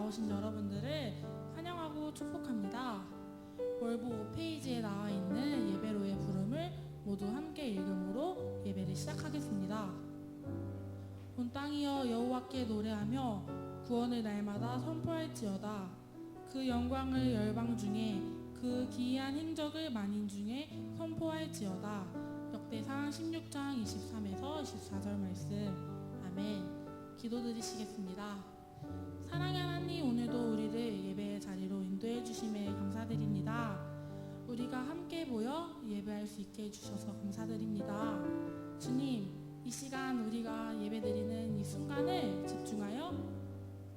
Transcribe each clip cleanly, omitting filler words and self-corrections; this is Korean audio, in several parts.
나오신 여러분들을 환영하고 축복합니다. 월보 5페이지에 나와 있는 예배로의 부름을 모두 함께 읽음으로 예배를 시작하겠습니다. 온 땅이여 여호와께 노래하며 구원을 날마다 선포할지어다. 그 영광을 열방 중에 그 기이한 행적을 만인 중에 선포할지어다. 역대상 16장 23에서 24절 말씀. 아멘. 기도드리시겠습니다. 사랑의 하나님, 오늘도 우리를 예배의 자리로 인도해 주심에 감사드립니다. 우리가 함께 모여 예배할 수 있게 해주셔서 감사드립니다. 주님, 이 시간 우리가 예배드리는 이 순간을 집중하여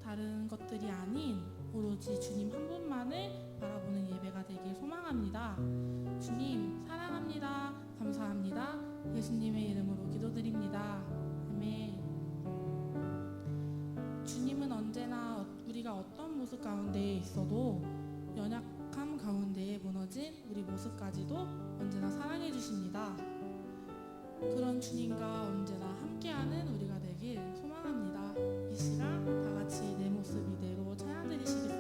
다른 것들이 아닌 오로지 주님 한 분만을 바라보는 예배가 되길 소망합니다. 주님 사랑합니다. 감사합니다. 예수님의 이름으로 기도드립니다. 아멘. 주님은 언제나 우리가 어떤 모습 가운데에 있어도 연약함 가운데에 무너진 우리 모습까지도 언제나 사랑해 주십니다. 그런 주님과 언제나 함께하는 우리가 되길 소망합니다. 이 시간 다 같이 내 모습 이대로 찬양 드리시겠습니다.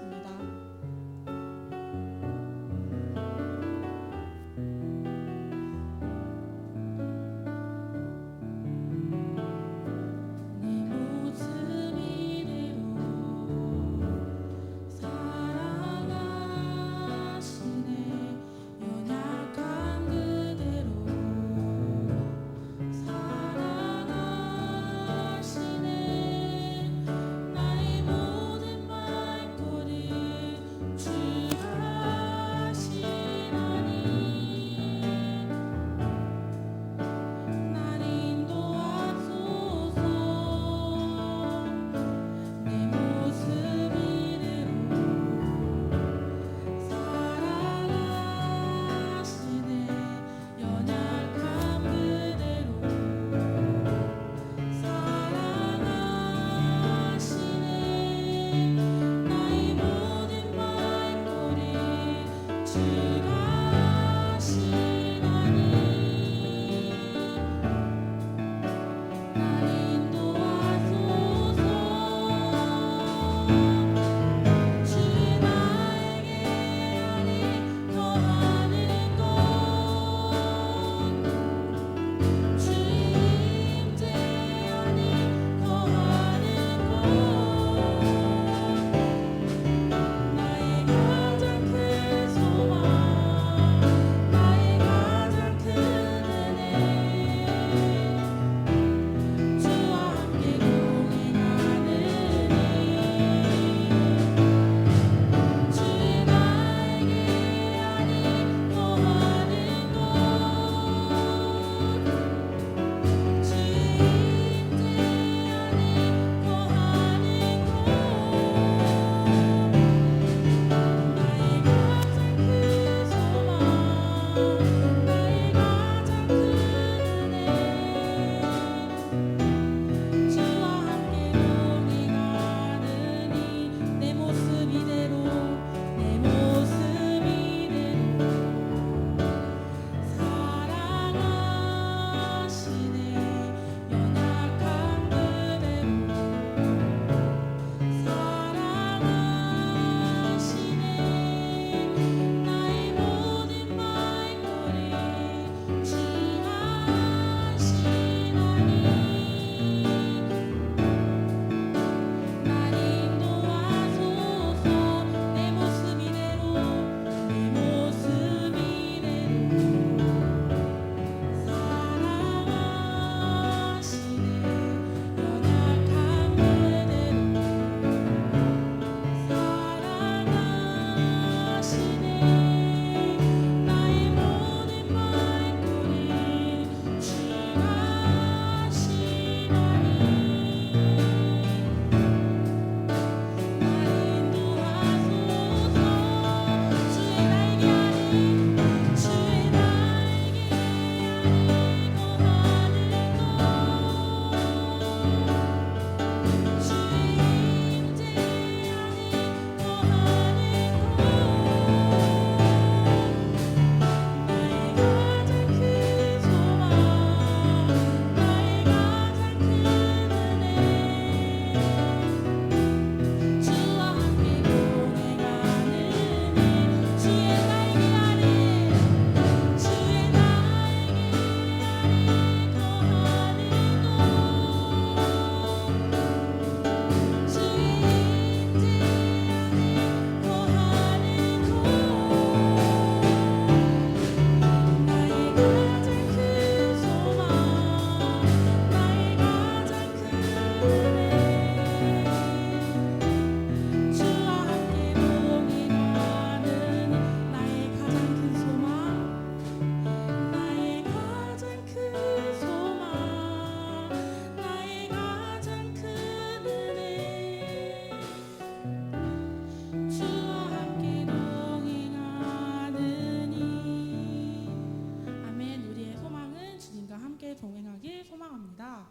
동행하길 소망합니다.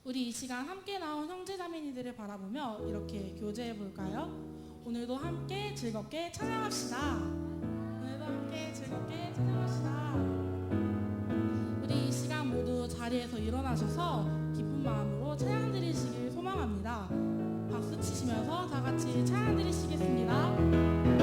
우리 이 시간 함께 나온 형제자매니들을 바라보며 이렇게 교제해 볼까요? 오늘도 함께 즐겁게 찬양합시다. 오늘도 함께 즐겁게 찬양합시다. 우리 이 시간 모두 자리에서 일어나셔서 기쁜 마음으로 찬양 드리시길 소망합니다. 박수 치시면서 다 같이 찬양 드리시겠습니다.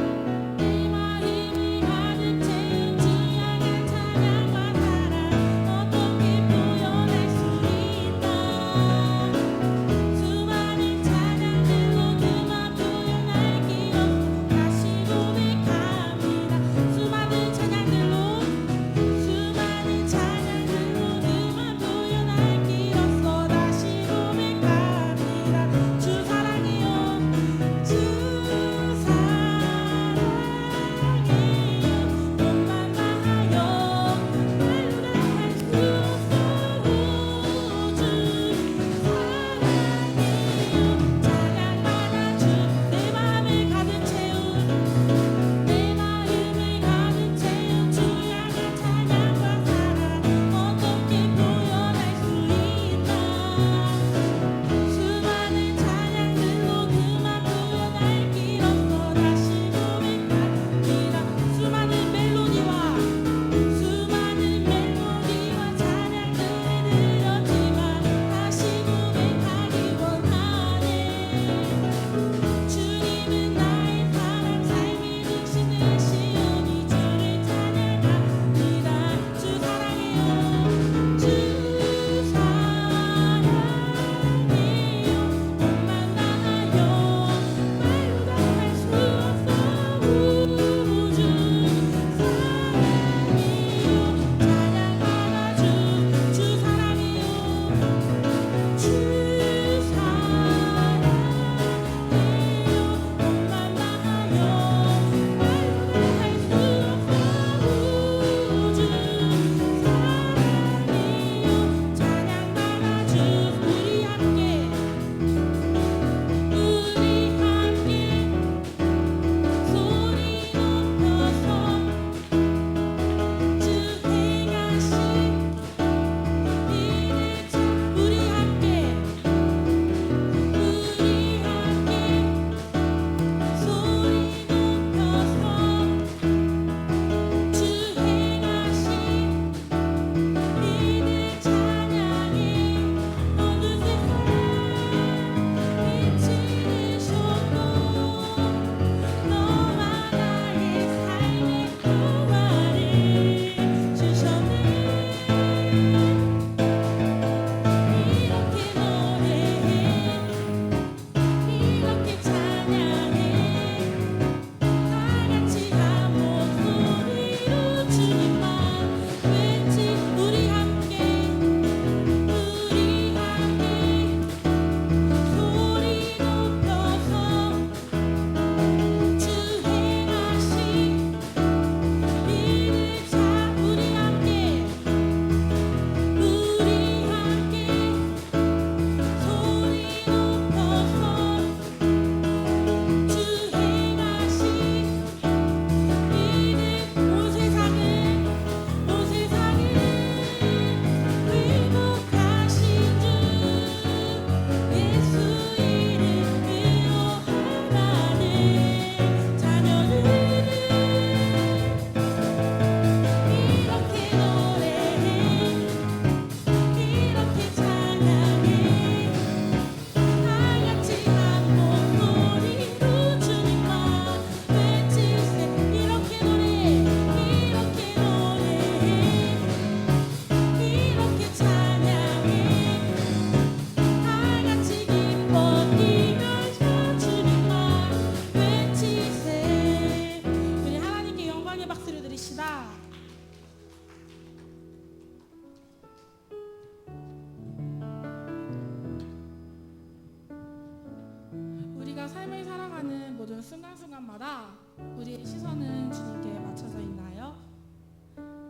우리가 삶을 살아가는 모든 순간순간마다 우리의 시선은 주님께 맞춰져 있나요?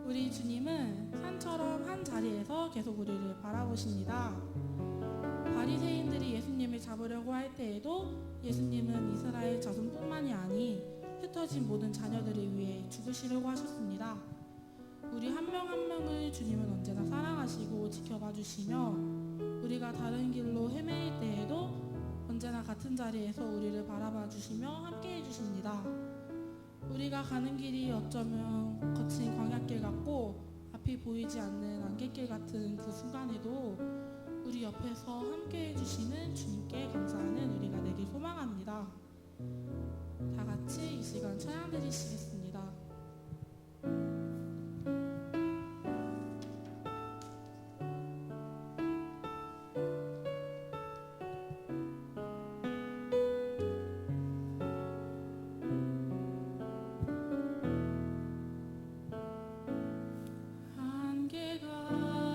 우리 주님은 산처럼 한 자리에서 계속 우리를 바라보십니다. 바리새인들이 예수님을 잡으려고 할 때에도 예수님은 이스라엘 자손뿐만이 아닌 흩어진 모든 자녀들을 위해 죽으시려고 하셨습니다. 우리 한 명 한 명을 주님은 언제나 사랑하시고 지켜봐 주시며 우리가 다른 길로 헤매일 때에도 언제나 같은 자리에서 우리를 바라봐 주시며 함께해 주십니다. 우리가 가는 길이 어쩌면 거친 광야길 같고 앞이 보이지 않는 안갯길 같은 그 순간에도 우리 옆에서 함께해 주시는 주님께 감사하는 우리가 되길 소망합니다. 다 같이 이 시간 찬양 드리시겠습니다. 안개가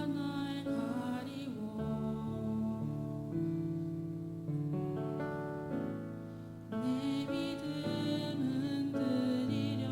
날 가리워 내 믿음 흔들리려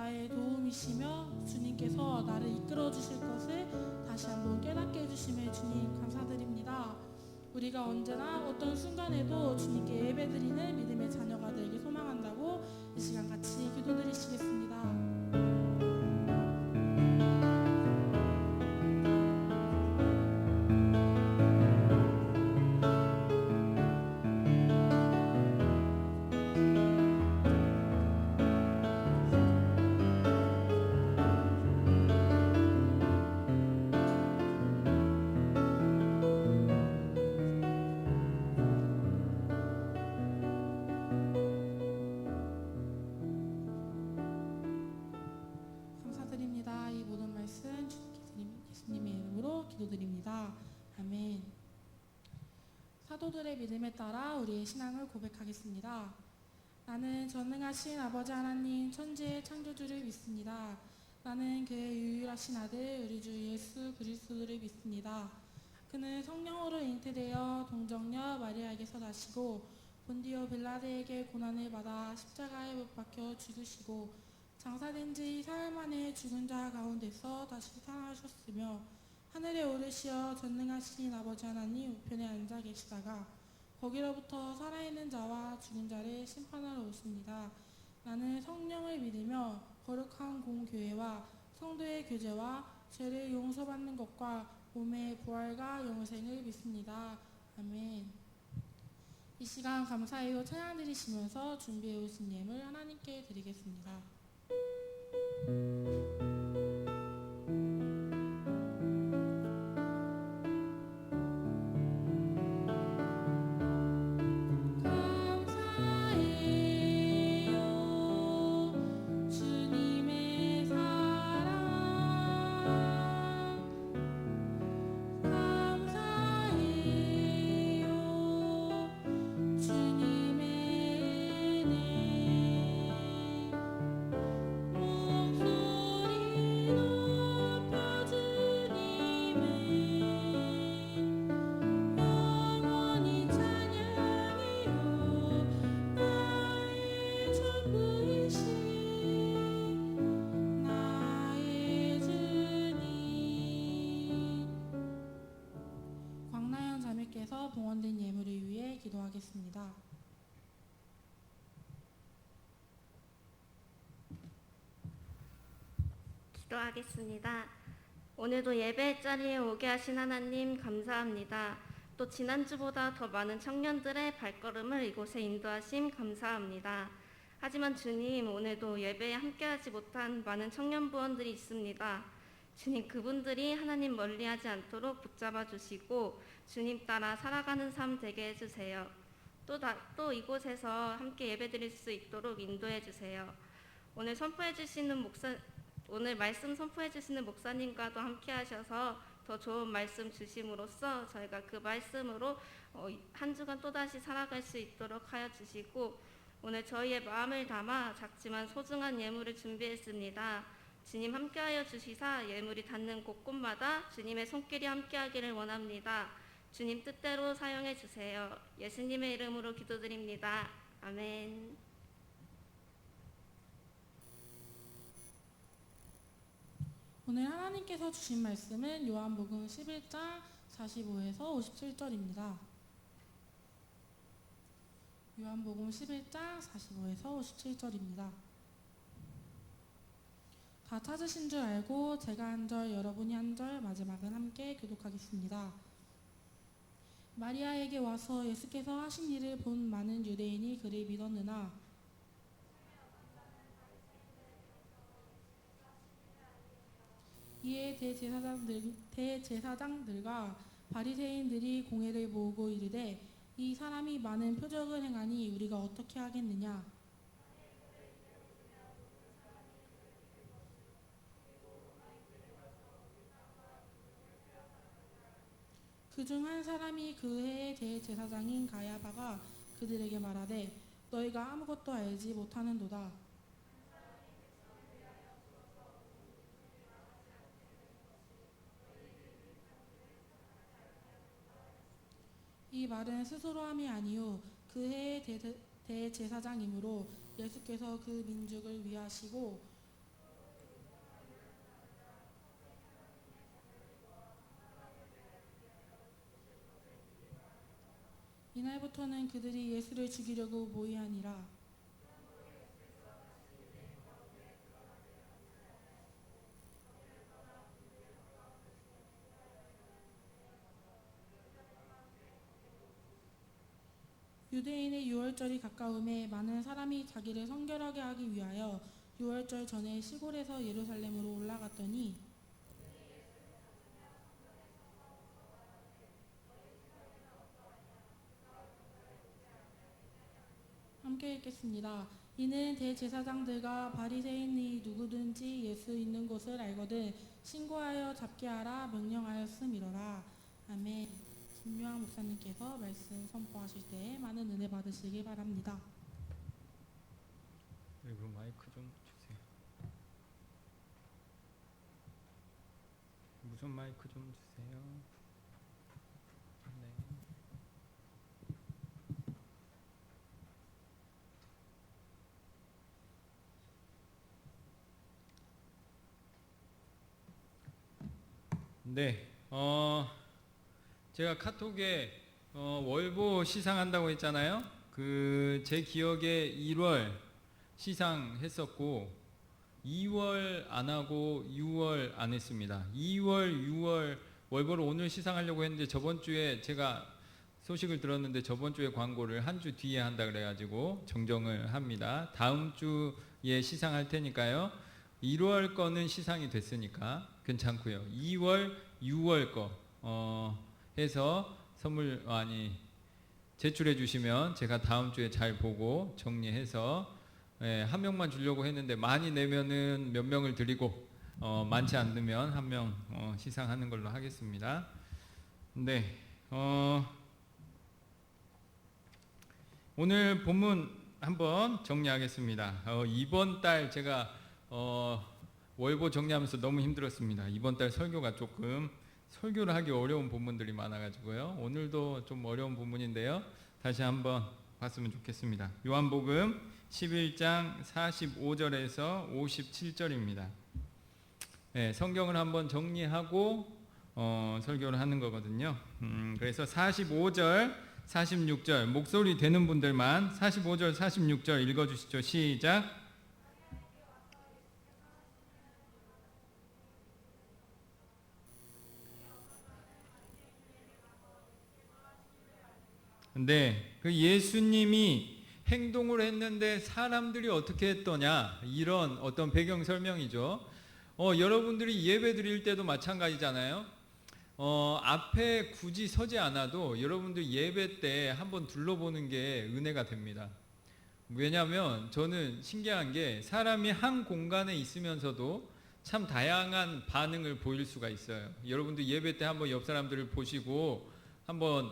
나의 도움이시며 주님께서 나를 이끌어 주실 것을 다시 한번 깨닫게 해주심에 주님 감사드립니다. 우리가 언제나 어떤 순간에도 주님께 예배드리는 믿음의 자녀가 되길 소망한다고 이 시간 같이 기도드리시겠습니다. 감사드립니다. 이 모든 말씀 예수님의 이름으로 기도드립니다. 아멘. 사도들의 믿음에 따라 우리의 신앙을 고백하겠습니다. 나는 전능하신 아버지 하나님 천지의 창조주를 믿습니다. 나는 그의 유일하신 아들 우리 주 예수 그리스도를 믿습니다. 그는 성령으로 잉태되어 동정녀 마리아에게서 나시고 본디오 빌라드에게 고난을 받아 십자가에 못 박혀 죽으시고 장사된 지 사흘 만에 죽은 자 가운데서 다시 살아나셨으며 하늘에 오르시어 전능하신 아버지 하나님 우편에 앉아 계시다가 거기로부터 살아있는 자와 죽은 자를 심판하러 오십니다. 나는 성령을 믿으며 거룩한 공교회와 성도의 교제와 죄를 용서받는 것과 몸의 부활과 영생을 믿습니다. 아멘. 이 시간 감사해요 찬양 드리시면서 준비해 오신 예물 하나님께 드리겠습니다. 봉헌된 예물을 위해 기도하겠습니다. 기도하겠습니다. 오늘도 예배 자리에 오게 하신 하나님 감사합니다. 또 지난주보다 더 많은 청년들의 발걸음을 이곳에 인도하심 감사합니다. 하지만 주님, 오늘도 예배에 함께하지 못한 많은 청년 부원들이 있습니다. 주님, 그분들이 하나님 멀리하지 않도록 붙잡아 주시고 주님 따라 살아가는 삶 되게 해주세요. 또 이곳에서 함께 예배드릴 수 있도록 인도해 주세요. 오늘 말씀 선포해 주시는 목사님과도 함께 하셔서 더 좋은 말씀 주심으로써 저희가 그 말씀으로 한 주간 또다시 살아갈 수 있도록 하여 주시고, 오늘 저희의 마음을 담아 작지만 소중한 예물을 준비했습니다. 주님 함께하여 주시사 예물이 닿는 곳곳마다 주님의 손길이 함께하기를 원합니다. 주님 뜻대로 사용해 주세요. 예수님의 이름으로 기도드립니다. 아멘. 오늘 하나님께서 주신 말씀은 요한복음 11장 45에서 57절입니다. 요한복음 11장 45에서 57절입니다. 다 찾으신 줄 알고 제가 한 절 여러분이 한 절 마지막은 함께 교독하겠습니다. 마리아에게 와서 예수께서 하신 일을 본 많은 유대인이 그를 믿었으나 이에 대제사장들과 바리새인들이 공회를 모으고 이르되 이 사람이 많은 표적을 행하니 우리가 어떻게 하겠느냐. 그중 한 사람이 그 해의 대제사장인 가야바가 그들에게 말하되 너희가 아무것도 알지 못하는도다. 이 말은 스스로 함이 아니요 그 해의 대제사장이므로 예수께서 그 민족을 위하시고 이날부터는 그들이 예수를 죽이려고 모의하니라. 유대인의 유월절이 가까움에 많은 사람이 자기를 성결하게 하기 위하여 유월절 전에 시골에서 예루살렘으로 올라갔더니 함께 읽겠습니다. 이는 대제사장들과 바리새인이 누구든지 예수 있는 곳을 알거든 신고하여 잡게 하라 명령하였음이로라. 아멘. 김요한 목사님께서 말씀 선포하실 때 많은 은혜 받으시기 바랍니다. 그리고 마이크 좀 주세요. 무선 마이크 좀 주세요. 네. 네, 제가 카톡에 월보 시상한다고 했잖아요. 제 기억에 1월 시상했었고 2월 안 하고 6월 안 했습니다. 2월, 6월 월보를 오늘 시상하려고 했는데 저번 주에 제가 소식을 들었는데 저번 주에 광고를 한 주 뒤에 한다 그래가지고 정정을 합니다. 다음 주에 시상할 테니까요. 1월 거는 시상이 됐으니까 괜찮고요. 2월, 6월 거 해서 선물 제출해 주시면 제가 다음 주에 잘 보고 정리해서 한 명만 주려고 했는데 많이 내면은 몇 명을 드리고 많지 않으면 한 명 시상하는 걸로 하겠습니다. 네, 오늘 본문 한번 정리하겠습니다. 이번 달 제가 월보 정리하면서 너무 힘들었습니다. 이번 달 설교가 조금 설교를 하기 어려운 본문들이 많아가지고요. 오늘도 좀 어려운 본문인데요. 다시 한번 봤으면 좋겠습니다. 요한복음 11장 45절에서 57절입니다. 네, 성경을 한번 정리하고 설교를 하는 거거든요. 그래서 45절, 46절 목소리 되는 분들만 45절, 46절 읽어주시죠. 시작. 네, 그 예수님이 행동을 했는데 사람들이 어떻게 했더냐 이런 어떤 배경 설명이죠. 여러분들이 예배 드릴 때도 마찬가지잖아요. 앞에 굳이 서지 않아도 여러분들 예배 때 한번 둘러보는 게 은혜가 됩니다. 왜냐하면 저는 신기한 게 사람이 한 공간에 있으면서도 참 다양한 반응을 보일 수가 있어요. 여러분들 예배 때 한번 옆 사람들을 보시고 한번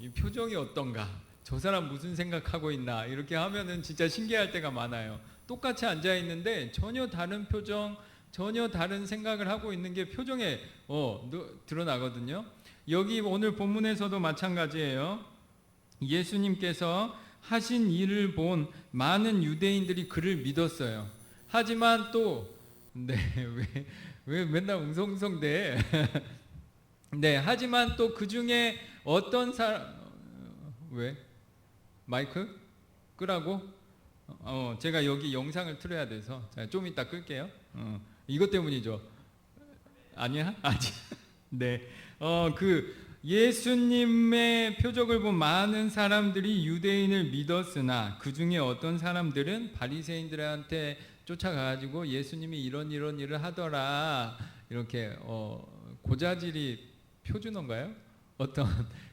이 표정이 어떤가, 저 사람 무슨 생각하고 있나 이렇게 하면은 진짜 신기할 때가 많아요. 똑같이 앉아 있는데 전혀 다른 표정, 전혀 다른 생각을 하고 있는 게 표정에 드러나거든요. 여기 오늘 본문에서도 마찬가지예요. 예수님께서 하신 일을 본 많은 유대인들이 그를 믿었어요. 하지만 또 왜 맨날 웅성웅성대? 네, 하지만 또 그 중에 어떤 사람 왜 마이크 끄라고? 제가 여기 영상을 틀어야 돼서 좀 이따 끌게요. 이것 때문이죠. 아니야? 아직. 네. 그 예수님의 표적을 본 많은 사람들이 유대인을 믿었으나 그 중에 어떤 사람들은 바리새인들한테 쫓아가가지고 예수님이 이런 일을 하더라 이렇게 고자질이 표준어인가요? 어떤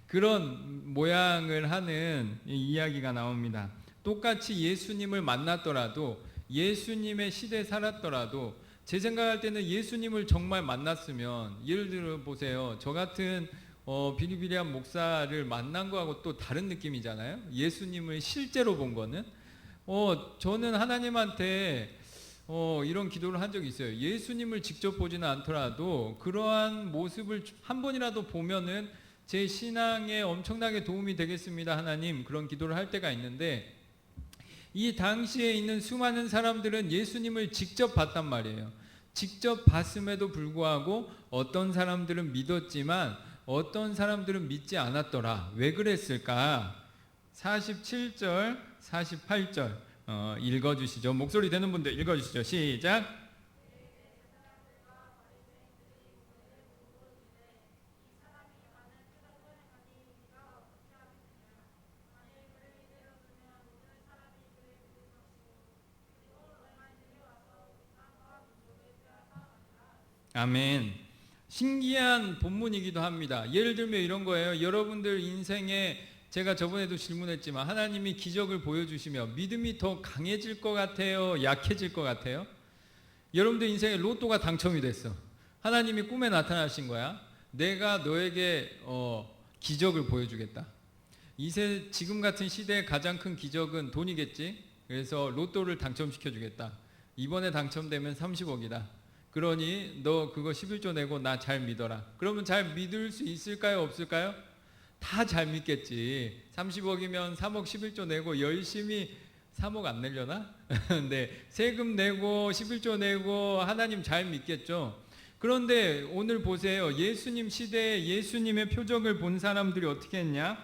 그런 모양을 하는 이야기가 나옵니다. 똑같이 예수님을 만났더라도 예수님의 시대에 살았더라도 제 생각할 때는 예수님을 정말 만났으면 예를 들어 보세요. 저 같은 비리비리한 목사를 만난 거하고 또 다른 느낌이잖아요. 예수님을 실제로 본 거는 저는 하나님한테 이런 기도를 한 적이 있어요. 예수님을 직접 보지는 않더라도 그러한 모습을 한 번이라도 보면은 제 신앙에 엄청나게 도움이 되겠습니다, 하나님. 그런 기도를 할 때가 있는데 이 당시에 있는 수많은 사람들은 예수님을 직접 봤단 말이에요. 직접 봤음에도 불구하고 어떤 사람들은 믿었지만 어떤 사람들은 믿지 않았더라. 왜 그랬을까? 47절, 48절 읽어주시죠. 목소리 되는 분들 읽어주시죠. 시작. 아멘. 신기한 본문이기도 합니다. 예를 들면 이런 거예요. 여러분들 인생에 제가 저번에도 질문했지만 하나님이 기적을 보여주시며 믿음이 더 강해질 것 같아요? 약해질 것 같아요? 여러분들 인생에 로또가 당첨이 됐어. 하나님이 꿈에 나타나신 거야. 내가 너에게 기적을 보여주겠다. 지금 같은 시대의 가장 큰 기적은 돈이겠지. 그래서 로또를 당첨시켜 주겠다. 이번에 당첨되면 30억이다. 그러니 너 그거 11조 내고 나 잘 믿어라. 그러면 잘 믿을 수 있을까요? 없을까요? 다 잘 믿겠지. 30억이면 3억 11조 내고 열심히 3억 안 내려나? 네, 세금 내고 11조 내고 하나님 잘 믿겠죠. 그런데 오늘 보세요. 예수님 시대에 예수님의 표적을 본 사람들이 어떻게 했냐?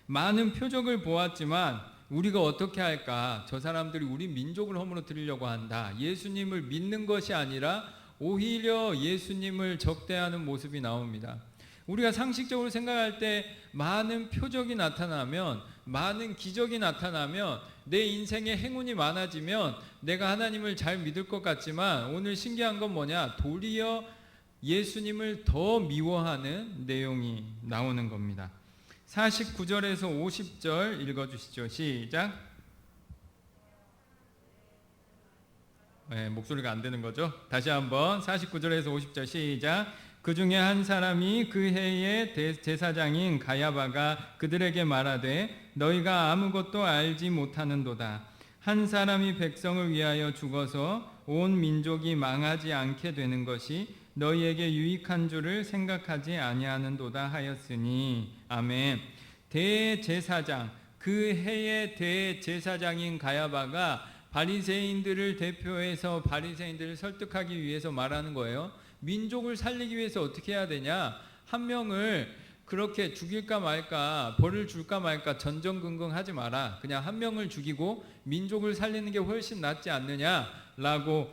많은 표적을 보았지만 우리가 어떻게 할까? 저 사람들이 우리 민족을 허물어뜨리려고 한다. 예수님을 믿는 것이 아니라 오히려 예수님을 적대하는 모습이 나옵니다. 우리가 상식적으로 생각할 때 많은 표적이 나타나면, 많은 기적이 나타나면, 내 인생에 행운이 많아지면 내가 하나님을 잘 믿을 것 같지만 오늘 신기한 건 뭐냐? 도리어 예수님을 더 미워하는 내용이 나오는 겁니다. 49절에서 50절 읽어주시죠. 시작. 네, 목소리가 안 되는 거죠. 다시 한번 49절에서 50절 시작. 그 중에 한 사람이 그 해의 제사장인 가야바가 그들에게 말하되 너희가 아무것도 알지 못하는도다. 한 사람이 백성을 위하여 죽어서 온 민족이 망하지 않게 되는 것이 너희에게 유익한 줄을 생각하지 아니하는도다 하였으니. 아멘. 대제사장, 그 해의 대제사장인 가야바가 바리새인들을 대표해서 바리새인들을 설득하기 위해서 말하는 거예요. 민족을 살리기 위해서 어떻게 해야 되냐? 한 명을 그렇게 죽일까 말까, 벌을 줄까 말까 전전긍긍하지 마라. 그냥 한 명을 죽이고 민족을 살리는 게 훨씬 낫지 않느냐라고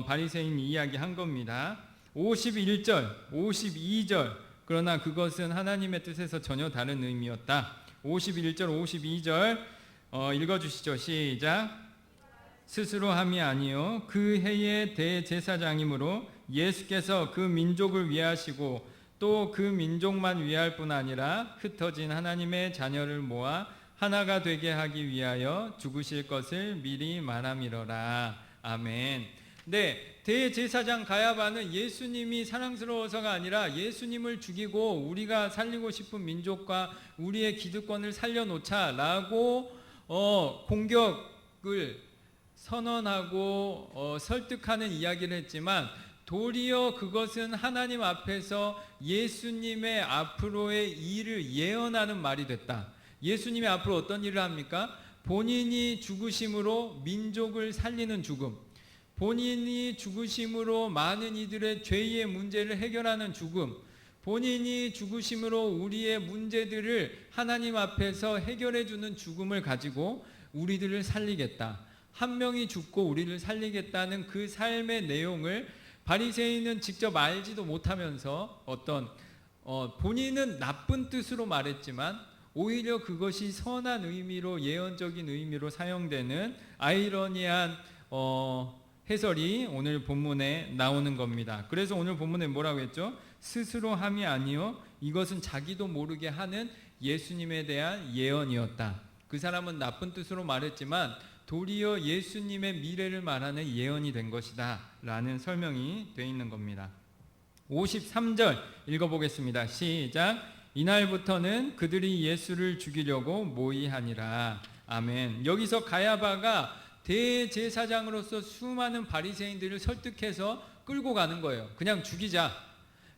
바리새인이 이야기한 겁니다. 51절, 52절. 그러나 그것은 하나님의 뜻에서 전혀 다른 의미였다. 51절, 52절 읽어주시죠. 시작. 스스로 함이 아니요 그 해의 대제사장이므로 예수께서 그 민족을 위하시고 또 그 민족만 위할 뿐 아니라 흩어진 하나님의 자녀를 모아 하나가 되게 하기 위하여 죽으실 것을 미리 말함이러라. 아멘. 네, 대제사장 가야바는 예수님이 사랑스러워서가 아니라 예수님을 죽이고 우리가 살리고 싶은 민족과 우리의 기득권을 살려놓자라고 공격을 선언하고 설득하는 이야기를 했지만 도리어 그것은 하나님 앞에서 예수님의 앞으로의 일을 예언하는 말이 됐다. 예수님이 앞으로 어떤 일을 합니까? 본인이 죽으심으로 민족을 살리는 죽음, 본인이 죽으심으로 많은 이들의 죄의 문제를 해결하는 죽음, 본인이 죽으심으로 우리의 문제들을 하나님 앞에서 해결해 주는 죽음을 가지고 우리들을 살리겠다. 한 명이 죽고 우리를 살리겠다는 그 삶의 내용을 바리새인은 직접 알지도 못하면서 본인은 나쁜 뜻으로 말했지만 오히려 그것이 선한 의미로, 예언적인 의미로 사용되는 아이러니한 해설이 오늘 본문에 나오는 겁니다. 그래서 오늘 본문에 뭐라고 했죠? 스스로 함이 아니요 이것은 자기도 모르게 하는 예수님에 대한 예언이었다. 그 사람은 나쁜 뜻으로 말했지만 도리어 예수님의 미래를 말하는 예언이 된 것이다 라는 설명이 되어 있는 겁니다. 53절 읽어보겠습니다. 시작. 이날부터는 그들이 예수를 죽이려고 모의하니라. 아멘. 여기서 가야바가 대제사장으로서 수많은 바리새인들을 설득해서 끌고 가는 거예요. 그냥 죽이자.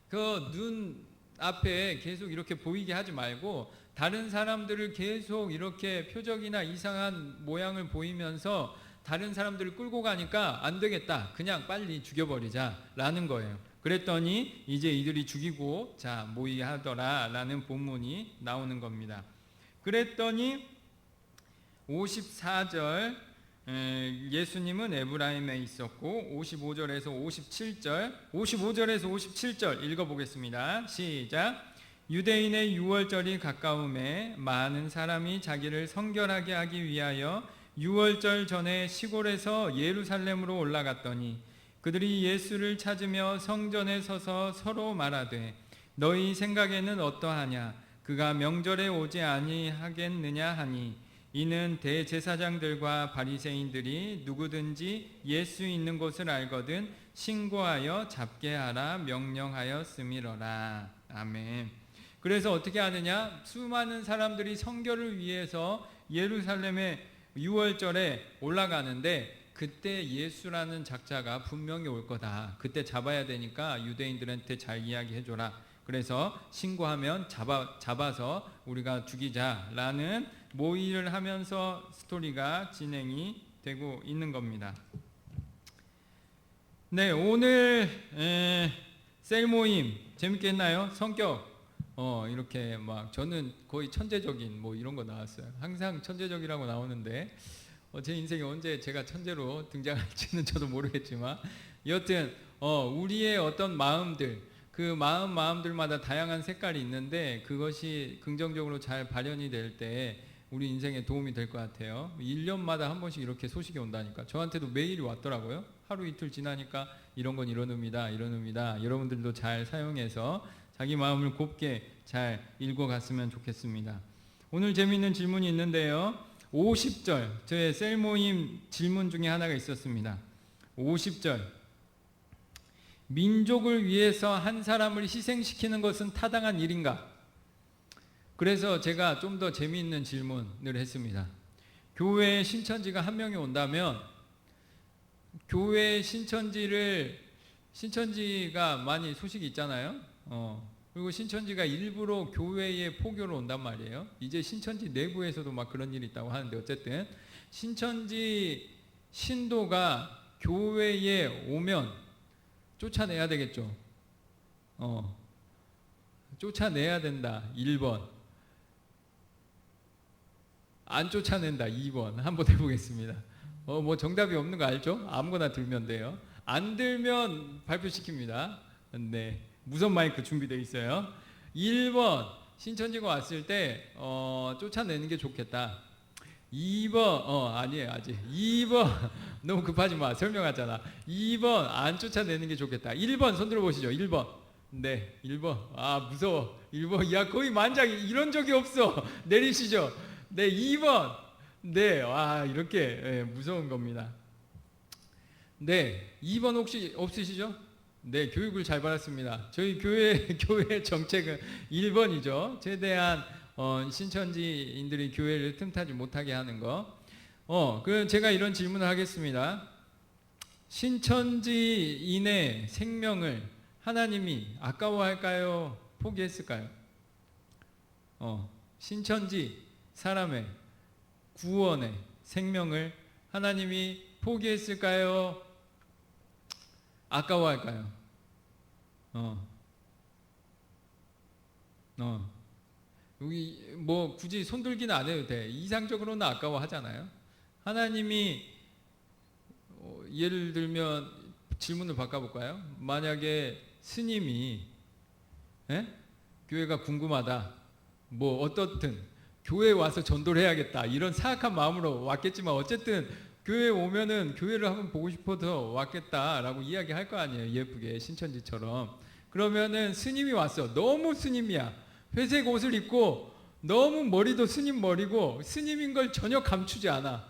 그 눈 앞에 계속 이렇게 보이게 하지 말고 다른 사람들을 계속 이렇게 표적이나 이상한 모양을 보이면서 다른 사람들을 끌고 가니까 안 되겠다. 그냥 빨리 죽여버리자라는 거예요. 그랬더니 이제 이들이 죽이고 자 모의하더라라는 본문이 나오는 겁니다. 그랬더니 54절 예수님은 에브라임에 있었고 55절에서 57절 읽어보겠습니다. 시작. 유대인의 유월절이 가까움에 많은 사람이 자기를 성결하게 하기 위하여 유월절 전에 시골에서 예루살렘으로 올라갔더니 그들이 예수를 찾으며 성전에 서서 서로 말하되 너희 생각에는 어떠하냐 그가 명절에 오지 아니하겠느냐 하니 이는 대제사장들과 바리새인들이 누구든지 예수 있는 곳을 알거든 신고하여 잡게 하라 명령하였음이로라. 아멘. 그래서 어떻게 하느냐? 수많은 사람들이 성결을 위해서 예루살렘에 6월절에 올라가는데 그때 예수라는 작자가 분명히 올 거다. 그때 잡아야 되니까 유대인들한테 잘 이야기해줘라. 그래서 신고하면 잡아서 우리가 죽이자라는 모의를 하면서 스토리가 진행이 되고 있는 겁니다. 네, 오늘 셀 모임 재밌게 했나요? 성격 이렇게 막 저는 거의 천재적인 뭐 이런 거 나왔어요. 항상 천재적이라고 나오는데 제 인생에 언제 제가 천재로 등장할지는 저도 모르겠지만 여튼 우리의 어떤 마음들 그 마음들마다 다양한 색깔이 있는데 그것이 긍정적으로 잘 발현이 될 때 우리 인생에 도움이 될 것 같아요. 1년마다 한 번씩 이렇게 소식이 온다니까 저한테도 매일이 왔더라고요. 하루 이틀 지나니까 이런 건 이런 의미다 이런 의미다. 여러분들도 잘 사용해서 자기 마음을 곱게 잘 읽어갔으면 좋겠습니다. 오늘 재미있는 질문이 있는데요. 50절 저의 셀모임 질문 중에 하나가 있었습니다. 50절 민족을 위해서 한 사람을 희생시키는 것은 타당한 일인가? 그래서 제가 좀 더 재미있는 질문을 했습니다. 교회에 신천지가 한 명이 온다면 교회 신천지가 많이 소식이 있잖아요. 그리고 신천지가 일부러 교회에 포교로 온단 말이에요. 이제 신천지 내부에서도 막 그런 일이 있다고 하는데 어쨌든 신천지 신도가 교회에 오면 쫓아내야 되겠죠. 쫓아내야 된다. 1번. 안 쫓아낸다. 2번. 한번 해보겠습니다. 뭐 정답이 없는 거 알죠? 아무거나 들면 돼요. 안 들면 발표시킵니다. 네. 무선 마이크 준비되어 있어요. 1번. 신천지가 왔을 때 쫓아내는 게 좋겠다. 2번. 아니에요. 아직. 2번. 너무 급하지 마. 설명하잖아. 2번. 안 쫓아내는 게 좋겠다. 1번 손 들어보시죠. 1번. 네. 1번. 아 무서워. 1번. 야 거의 만장이 이런 적이 없어. 내리시죠. 네. 2번. 네. 와 이렇게 무서운 겁니다. 네. 2번 혹시 없으시죠? 네. 교육을 잘 받았습니다. 저희 교회 정책은 1번이죠. 최대한 신천지인들이 교회를 틈타지 못하게 하는 거. 그 제가 이런 질문을 하겠습니다. 신천지인의 생명을 하나님이 아까워할까요? 포기했을까요? 신천지 사람의 구원의 생명을 하나님이 포기했을까요? 아까워할까요? 여기 뭐 굳이 손들기는 안 해도 돼. 이상적으로는 아까워하잖아요. 하나님이 예를 들면 질문을 바꿔볼까요? 만약에 스님이 교회가 궁금하다. 뭐 어떻든 교회에 와서 전도를 해야겠다. 이런 사악한 마음으로 왔겠지만 어쨌든 교회에 오면은 교회를 한번 보고 싶어서 왔겠다라고 이야기할 거 아니에요. 예쁘게 신천지처럼. 그러면은 스님이 왔어. 너무 스님이야. 회색 옷을 입고 너무 머리도 스님 머리고 스님인 걸 전혀 감추지 않아.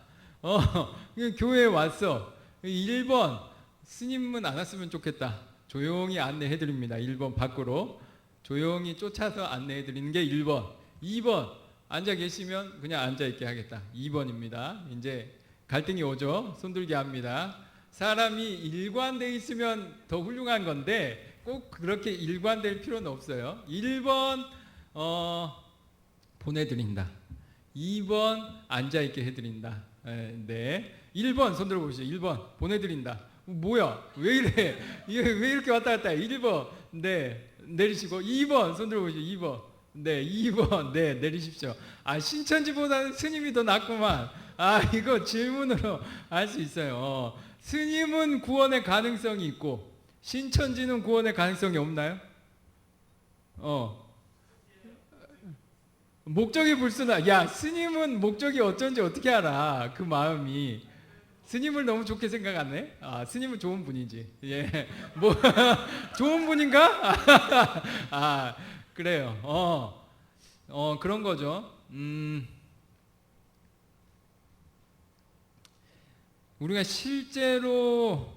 교회에 왔어. 1번 스님은 안 왔으면 좋겠다. 조용히 안내해드립니다. 1번 밖으로 조용히 쫓아서 안내해드리는 게 1번. 2번 앉아 계시면 그냥 앉아있게 하겠다. 2번입니다. 이제 갈등이 오죠. 손들기 합니다. 사람이 일관되어 있으면 더 훌륭한 건데 꼭 그렇게 일관될 필요는 없어요. 1번 보내드린다. 2번 앉아있게 해드린다. 네. 1번 손 들어보시죠. 1번 보내드린다. 뭐야? 왜 이래? 이게 왜 이렇게 왔다 갔다 해? 1번 네 내리시고 2번 손 들어보시죠. 2번 네 2번 네 내리십시오. 아 신천지보다는 스님이 더 낫구만. 아 이거 질문으로 알 수 있어요. 스님은 구원의 가능성이 있고 신천지는 구원의 가능성이 없나요? 목적이 불순하. 야 스님은 목적이 어쩐지 어떻게 알아? 그 마음이. 스님을 너무 좋게 생각 안 해? 아 스님은 좋은 분이지. 예, 뭐 좋은 분인가? 아 그래요. 그런 거죠. 우리가 실제로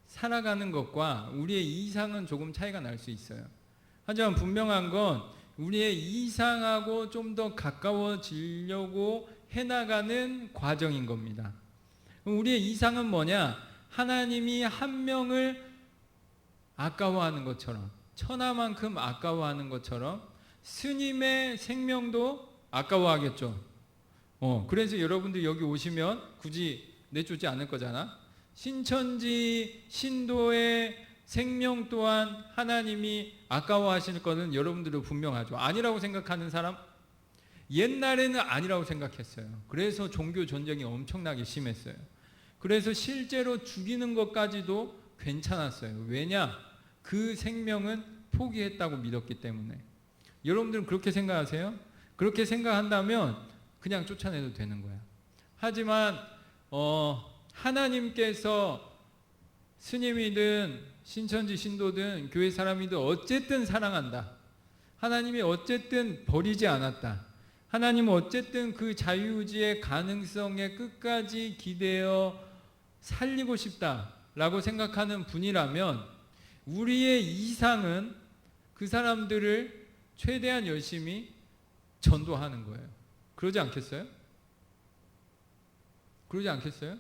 살아가는 것과 우리의 이상은 조금 차이가 날 수 있어요. 하지만 분명한 건 우리의 이상하고 좀 더 가까워지려고 해나가는 과정인 겁니다. 우리의 이상은 뭐냐? 하나님이 한 명을 아까워하는 것처럼, 천하만큼 아까워하는 것처럼 스님의 생명도 아까워하겠죠. 그래서 여러분들 여기 오시면 굳이 내쫓지 않을 거잖아. 신천지 신도의 생명 또한 하나님이 아까워하실 것은 여러분들도 분명하죠. 아니라고 생각하는 사람? 옛날에는 아니라고 생각했어요. 그래서 종교 전쟁이 엄청나게 심했어요. 그래서 실제로 죽이는 것까지도 괜찮았어요. 왜냐? 그 생명은 포기했다고 믿었기 때문에. 여러분들은 그렇게 생각하세요? 그렇게 생각한다면 그냥 쫓아내도 되는 거야. 하지만 하나님께서 스님이든 신천지 신도든 교회 사람이든 어쨌든 사랑한다. 하나님이 어쨌든 버리지 않았다. 하나님은 어쨌든 그 자유의지의 가능성에 끝까지 기대어 살리고 싶다라고 생각하는 분이라면 우리의 이상은 그 사람들을 최대한 열심히 전도하는 거예요. 그러지 않겠어요? 그러지 않겠어요?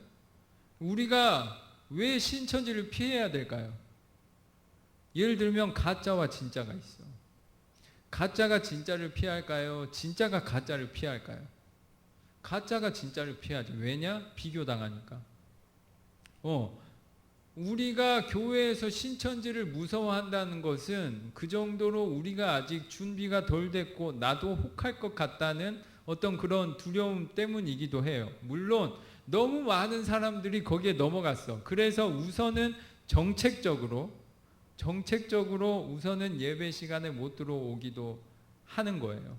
우리가 왜 신천지를 피해야 될까요? 예를 들면 가짜와 진짜가 있어. 가짜가 진짜를 피할까요? 진짜가 가짜를 피할까요? 가짜가 진짜를 피하죠. 왜냐? 비교당하니까. 우리가 교회에서 신천지를 무서워한다는 것은 그 정도로 우리가 아직 준비가 덜 됐고 나도 혹할 것 같다는 어떤 그런 두려움 때문이기도 해요. 물론 너무 많은 사람들이 거기에 넘어갔어. 그래서 우선은 정책적으로 우선은 예배 시간에 못 들어오기도 하는 거예요.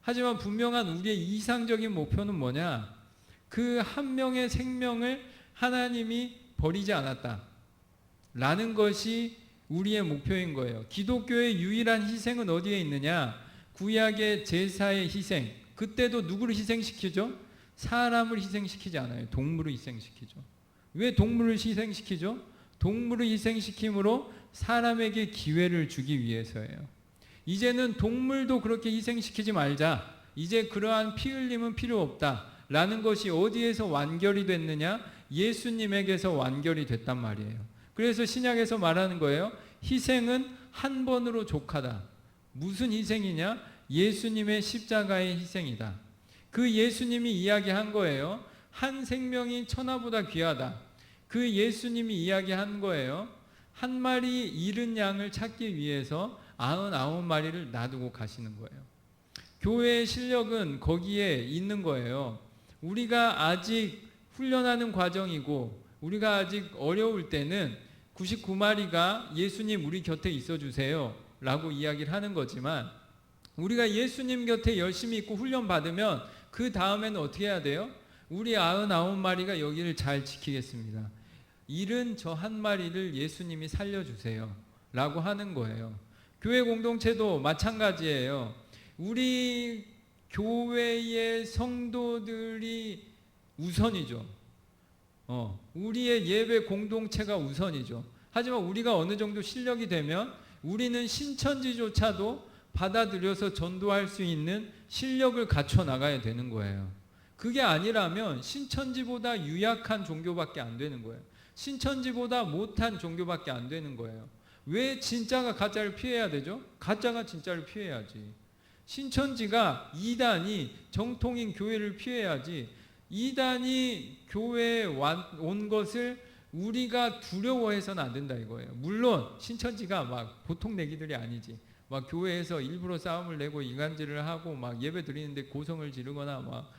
하지만 분명한 우리의 이상적인 목표는 뭐냐? 그 한 명의 생명을 하나님이 버리지 않았다 라는 것이 우리의 목표인 거예요. 기독교의 유일한 희생은 어디에 있느냐? 구약의 제사의 희생. 그때도 누구를 희생시키죠? 사람을 희생시키지 않아요. 동물을 희생시키죠. 왜 동물을 희생시키죠? 동물을 희생시킴으로 사람에게 기회를 주기 위해서예요. 이제는 동물도 그렇게 희생시키지 말자. 이제 그러한 피 흘림은 필요 없다 라는 것이 어디에서 완결이 됐느냐? 예수님에게서 완결이 됐단 말이에요. 그래서 신약에서 말하는 거예요. 희생은 한 번으로 족하다. 무슨 희생이냐? 예수님의 십자가의 희생이다. 그 예수님이 이야기한 거예요. 한 생명이 천하보다 귀하다. 그 예수님이 이야기한 거예요. 한 마리 잃은 양을 찾기 위해서 99마리를 놔두고 가시는 거예요. 교회의 실력은 거기에 있는 거예요. 우리가 아직 훈련하는 과정이고 우리가 아직 어려울 때는 99마리가 예수님 우리 곁에 있어주세요 라고 이야기를 하는 거지만 우리가 예수님 곁에 열심히 있고 훈련 받으면 그 다음에는 어떻게 해야 돼요? 우리 99마리가 여기를 잘 지키겠습니다. 잃은 저 한 마리를 예수님이 살려주세요 라고 하는 거예요. 교회 공동체도 마찬가지예요. 우리 교회의 성도들이 우선이죠. 우리의 예배 공동체가 우선이죠. 하지만 우리가 어느 정도 실력이 되면 우리는 신천지조차도 받아들여서 전도할 수 있는 실력을 갖춰 나가야 되는 거예요. 그게 아니라면 신천지보다 유약한 종교밖에 안 되는 거예요. 신천지보다 못한 종교밖에 안 되는 거예요. 왜 진짜가 가짜를 피해야 되죠? 가짜가 진짜를 피해야지. 신천지가 이단이 정통인 교회를 피해야지 이단이 교회에 온 것을 우리가 두려워해서는 안 된다 이거예요. 물론 신천지가 막 보통 내기들이 아니지. 막 교회에서 일부러 싸움을 내고 이간질을 하고 막 예배 드리는데 고성을 지르거나 막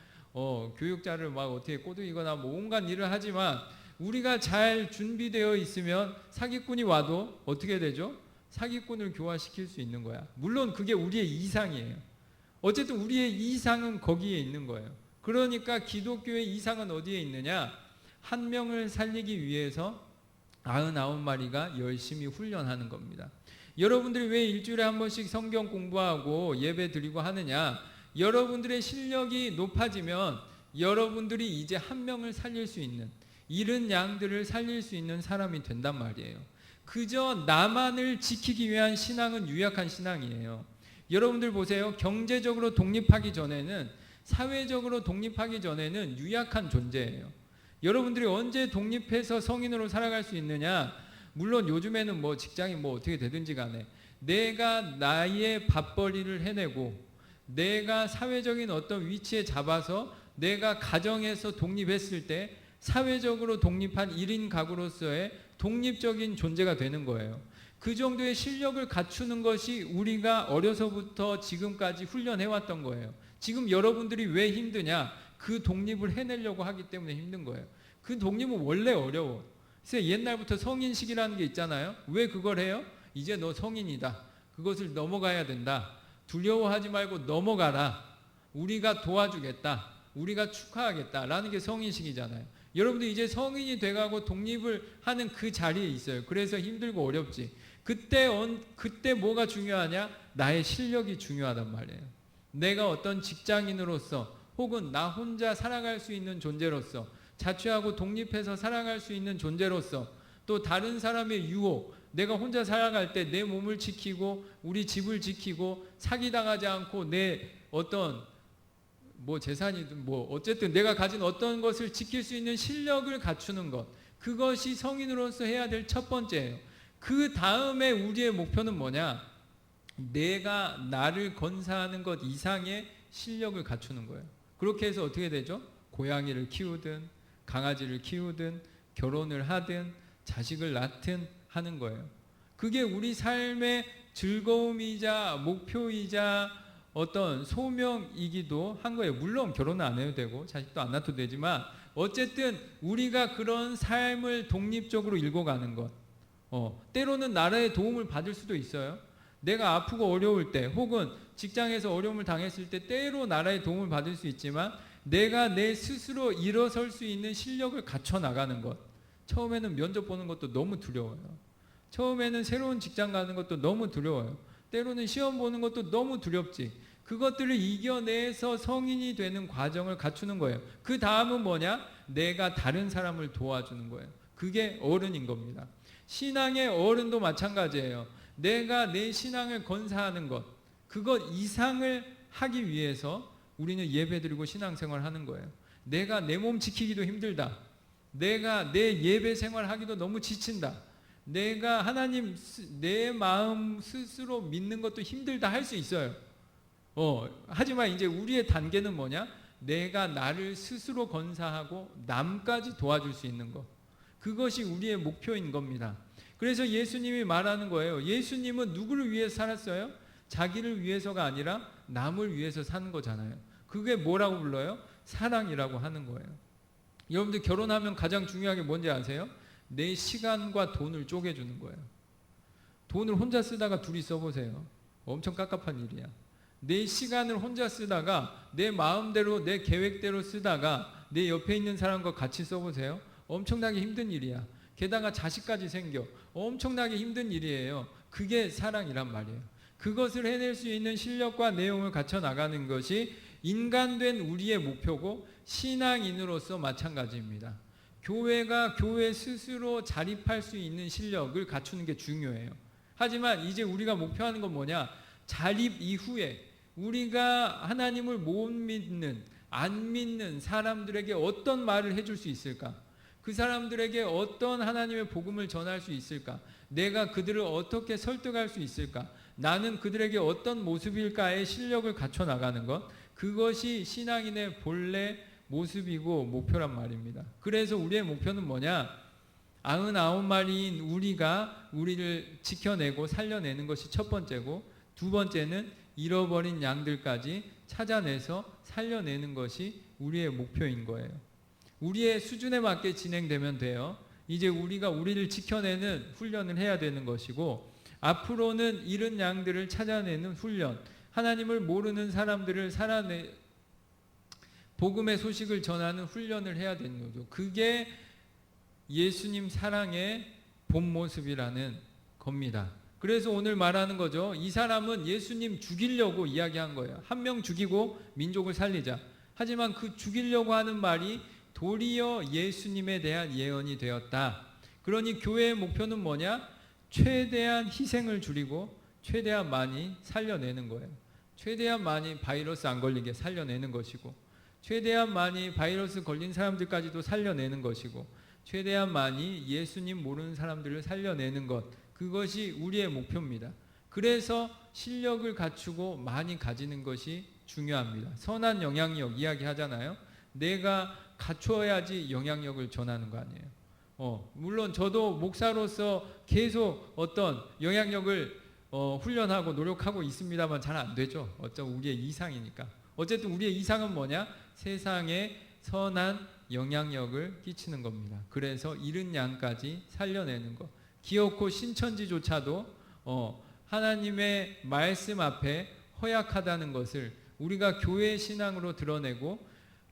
교육자를 막 어떻게 꼬드기거나 뭐 온갖 일을 하지만 우리가 잘 준비되어 있으면 사기꾼이 와도 어떻게 되죠? 사기꾼을 교화시킬 수 있는 거야. 물론 그게 우리의 이상이에요. 어쨌든 우리의 이상은 거기에 있는 거예요. 그러니까 기독교의 이상은 어디에 있느냐? 한 명을 살리기 위해서 99마리가 열심히 훈련하는 겁니다. 여러분들이 왜 일주일에 한 번씩 성경 공부하고 예배 드리고 하느냐? 여러분들의 실력이 높아지면 여러분들이 이제 한 명을 살릴 수 있는, 잃은 양들을 살릴 수 있는 사람이 된단 말이에요. 그저 나만을 지키기 위한 신앙은 유약한 신앙이에요. 여러분들 보세요. 경제적으로 독립하기 전에는, 사회적으로 독립하기 전에는 유약한 존재예요. 여러분들이 언제 독립해서 성인으로 살아갈 수 있느냐? 물론 요즘에는 뭐 직장이 뭐 어떻게 되든지 간에 내가 나의 밥벌이를 해내고 내가 사회적인 어떤 위치에 잡아서 내가 가정에서 독립했을 때 사회적으로 독립한 1인 가구로서의 독립적인 존재가 되는 거예요. 그 정도의 실력을 갖추는 것이 우리가 어려서부터 지금까지 훈련해왔던 거예요. 지금 여러분들이 왜 힘드냐? 그 독립을 해내려고 하기 때문에 힘든 거예요. 그 독립은 원래 어려워. 그래서 옛날부터 성인식이라는 게 있잖아요. 왜 그걸 해요? 이제 너 성인이다. 그것을 넘어가야 된다. 두려워하지 말고 넘어가라. 우리가 도와주겠다. 우리가 축하하겠다라는 게 성인식이잖아요. 여러분들 이제 성인이 돼가고 독립을 하는 그 자리에 있어요. 그래서 힘들고 어렵지. 그때 뭐가 중요하냐? 나의 실력이 중요하단 말이에요. 내가 어떤 직장인으로서 혹은 나 혼자 살아갈 수 있는 존재로서 자취하고 독립해서 살아갈 수 있는 존재로서 또 다른 사람의 유혹, 내가 혼자 살아갈 때 내 몸을 지키고 우리 집을 지키고 사기당하지 않고 내 어떤 뭐 재산이든 뭐 어쨌든 내가 가진 어떤 것을 지킬 수 있는 실력을 갖추는 것, 그것이 성인으로서 해야 될 첫 번째예요. 그 다음에 우리의 목표는 뭐냐? 내가 나를 건사하는 것 이상의 실력을 갖추는 거예요. 그렇게 해서 어떻게 되죠? 고양이를 키우든 강아지를 키우든 결혼을 하든 자식을 낳든 하는 거예요. 그게 우리 삶의 즐거움이자 목표이자 어떤 소명이기도 한 거예요. 물론 결혼은 안 해도 되고 자식도 안 낳아도 되지만 어쨌든 우리가 그런 삶을 독립적으로 읽어가는 것. 때로는 나라의 도움을 받을 수도 있어요. 내가 아프고 어려울 때 혹은 직장에서 어려움을 당했을 때 때로 나라의 도움을 받을 수 있지만 내가 내 스스로 일어설 수 있는 실력을 갖춰 나가는 것. 처음에는 면접 보는 것도 너무 두려워요. 처음에는 새로운 직장 가는 것도 너무 두려워요. 때로는 시험 보는 것도 너무 두렵지. 그것들을 이겨내서 성인이 되는 과정을 갖추는 거예요. 그 다음은 뭐냐? 내가 다른 사람을 도와주는 거예요. 그게 어른인 겁니다. 신앙의 어른도 마찬가지예요. 내가 내 신앙을 건사하는 것, 그것 이상을 하기 위해서 우리는 예배드리고 신앙생활 하는 거예요. 내가 내 몸 지키기도 힘들다. 내가 내 예배 생활하기도 너무 지친다. 내가 하나님 내 마음 스스로 믿는 것도 힘들다 할 수 있어요. 하지만 이제 우리의 단계는 뭐냐? 내가 나를 스스로 건사하고 남까지 도와줄 수 있는 것. 그것이 우리의 목표인 겁니다. 그래서 예수님이 말하는 거예요. 예수님은 누구를 위해서 살았어요? 자기를 위해서가 아니라 남을 위해서 사는 거잖아요. 그게 뭐라고 불러요? 사랑이라고 하는 거예요. 여러분들 결혼하면 가장 중요한 게 뭔지 아세요? 내 시간과 돈을 쪼개주는 거예요. 돈을 혼자 쓰다가 둘이 써보세요. 엄청 깝깝한 일이야. 내 시간을 혼자 쓰다가 내 마음대로 내 계획대로 쓰다가 내 옆에 있는 사람과 같이 써보세요. 엄청나게 힘든 일이야. 게다가 자식까지 생겨. 엄청나게 힘든 일이에요. 그게 사랑이란 말이에요. 그것을 해낼 수 있는 실력과 내용을 갖춰 나가는 것이 인간된 우리의 목표고 신앙인으로서 마찬가지입니다. 교회가 교회 스스로 자립할 수 있는 실력을 갖추는 게 중요해요. 하지만 이제 우리가 목표하는 건 뭐냐? 자립 이후에 우리가 하나님을 못 믿는, 안 믿는 사람들에게 어떤 말을 해줄 수 있을까? 그 사람들에게 어떤 하나님의 복음을 전할 수 있을까? 내가 그들을 어떻게 설득할 수 있을까? 나는 그들에게 어떤 모습일까의 실력을 갖춰 나가는 것, 그것이 신앙인의 본래 모습이고 목표란 말입니다. 그래서 우리의 목표는 뭐냐? 99마리인 우리가 우리를 지켜내고 살려내는 것이 첫 번째고, 두 번째는 잃어버린 양들까지 찾아내서 살려내는 것이 우리의 목표인 거예요. 우리의 수준에 맞게 진행되면 돼요. 이제 우리가 우리를 지켜내는 훈련을 해야 되는 것이고, 앞으로는 잃은 양들을 찾아내는 훈련, 하나님을 모르는 사람들을 복음의 소식을 전하는 훈련을 해야 되는 거죠. 그게 예수님 사랑의 본 모습이라는 겁니다. 그래서 오늘 말하는 거죠. 이 사람은 예수님 죽이려고 이야기한 거예요. 한 명 죽이고 민족을 살리자. 하지만 그 죽이려고 하는 말이 도리어 예수님에 대한 예언이 되었다. 그러니 교회의 목표는 뭐냐? 최대한 희생을 줄이고 최대한 많이 살려내는 거예요. 최대한 많이 바이러스 안 걸리게 살려내는 것이고, 최대한 많이 바이러스 걸린 사람들까지도 살려내는 것이고, 최대한 많이 예수님 모르는 사람들을 살려내는 것, 그것이 우리의 목표입니다. 그래서 실력을 갖추고 많이 가지는 것이 중요합니다. 선한 영향력 이야기하잖아요. 내가 갖춰야지 영향력을 전하는 거 아니에요. 물론 저도 목사로서 계속 어떤 영향력을 훈련하고 노력하고 있습니다만 잘 안 되죠. 어쩌면 우리의 이상이니까. 어쨌든 우리의 이상은 뭐냐? 세상에 선한 영향력을 끼치는 겁니다. 그래서 잃은 양까지 살려내는 것. 기어코 신천지조차도 하나님의 말씀 앞에 허약하다는 것을 우리가 교회 신앙으로 드러내고,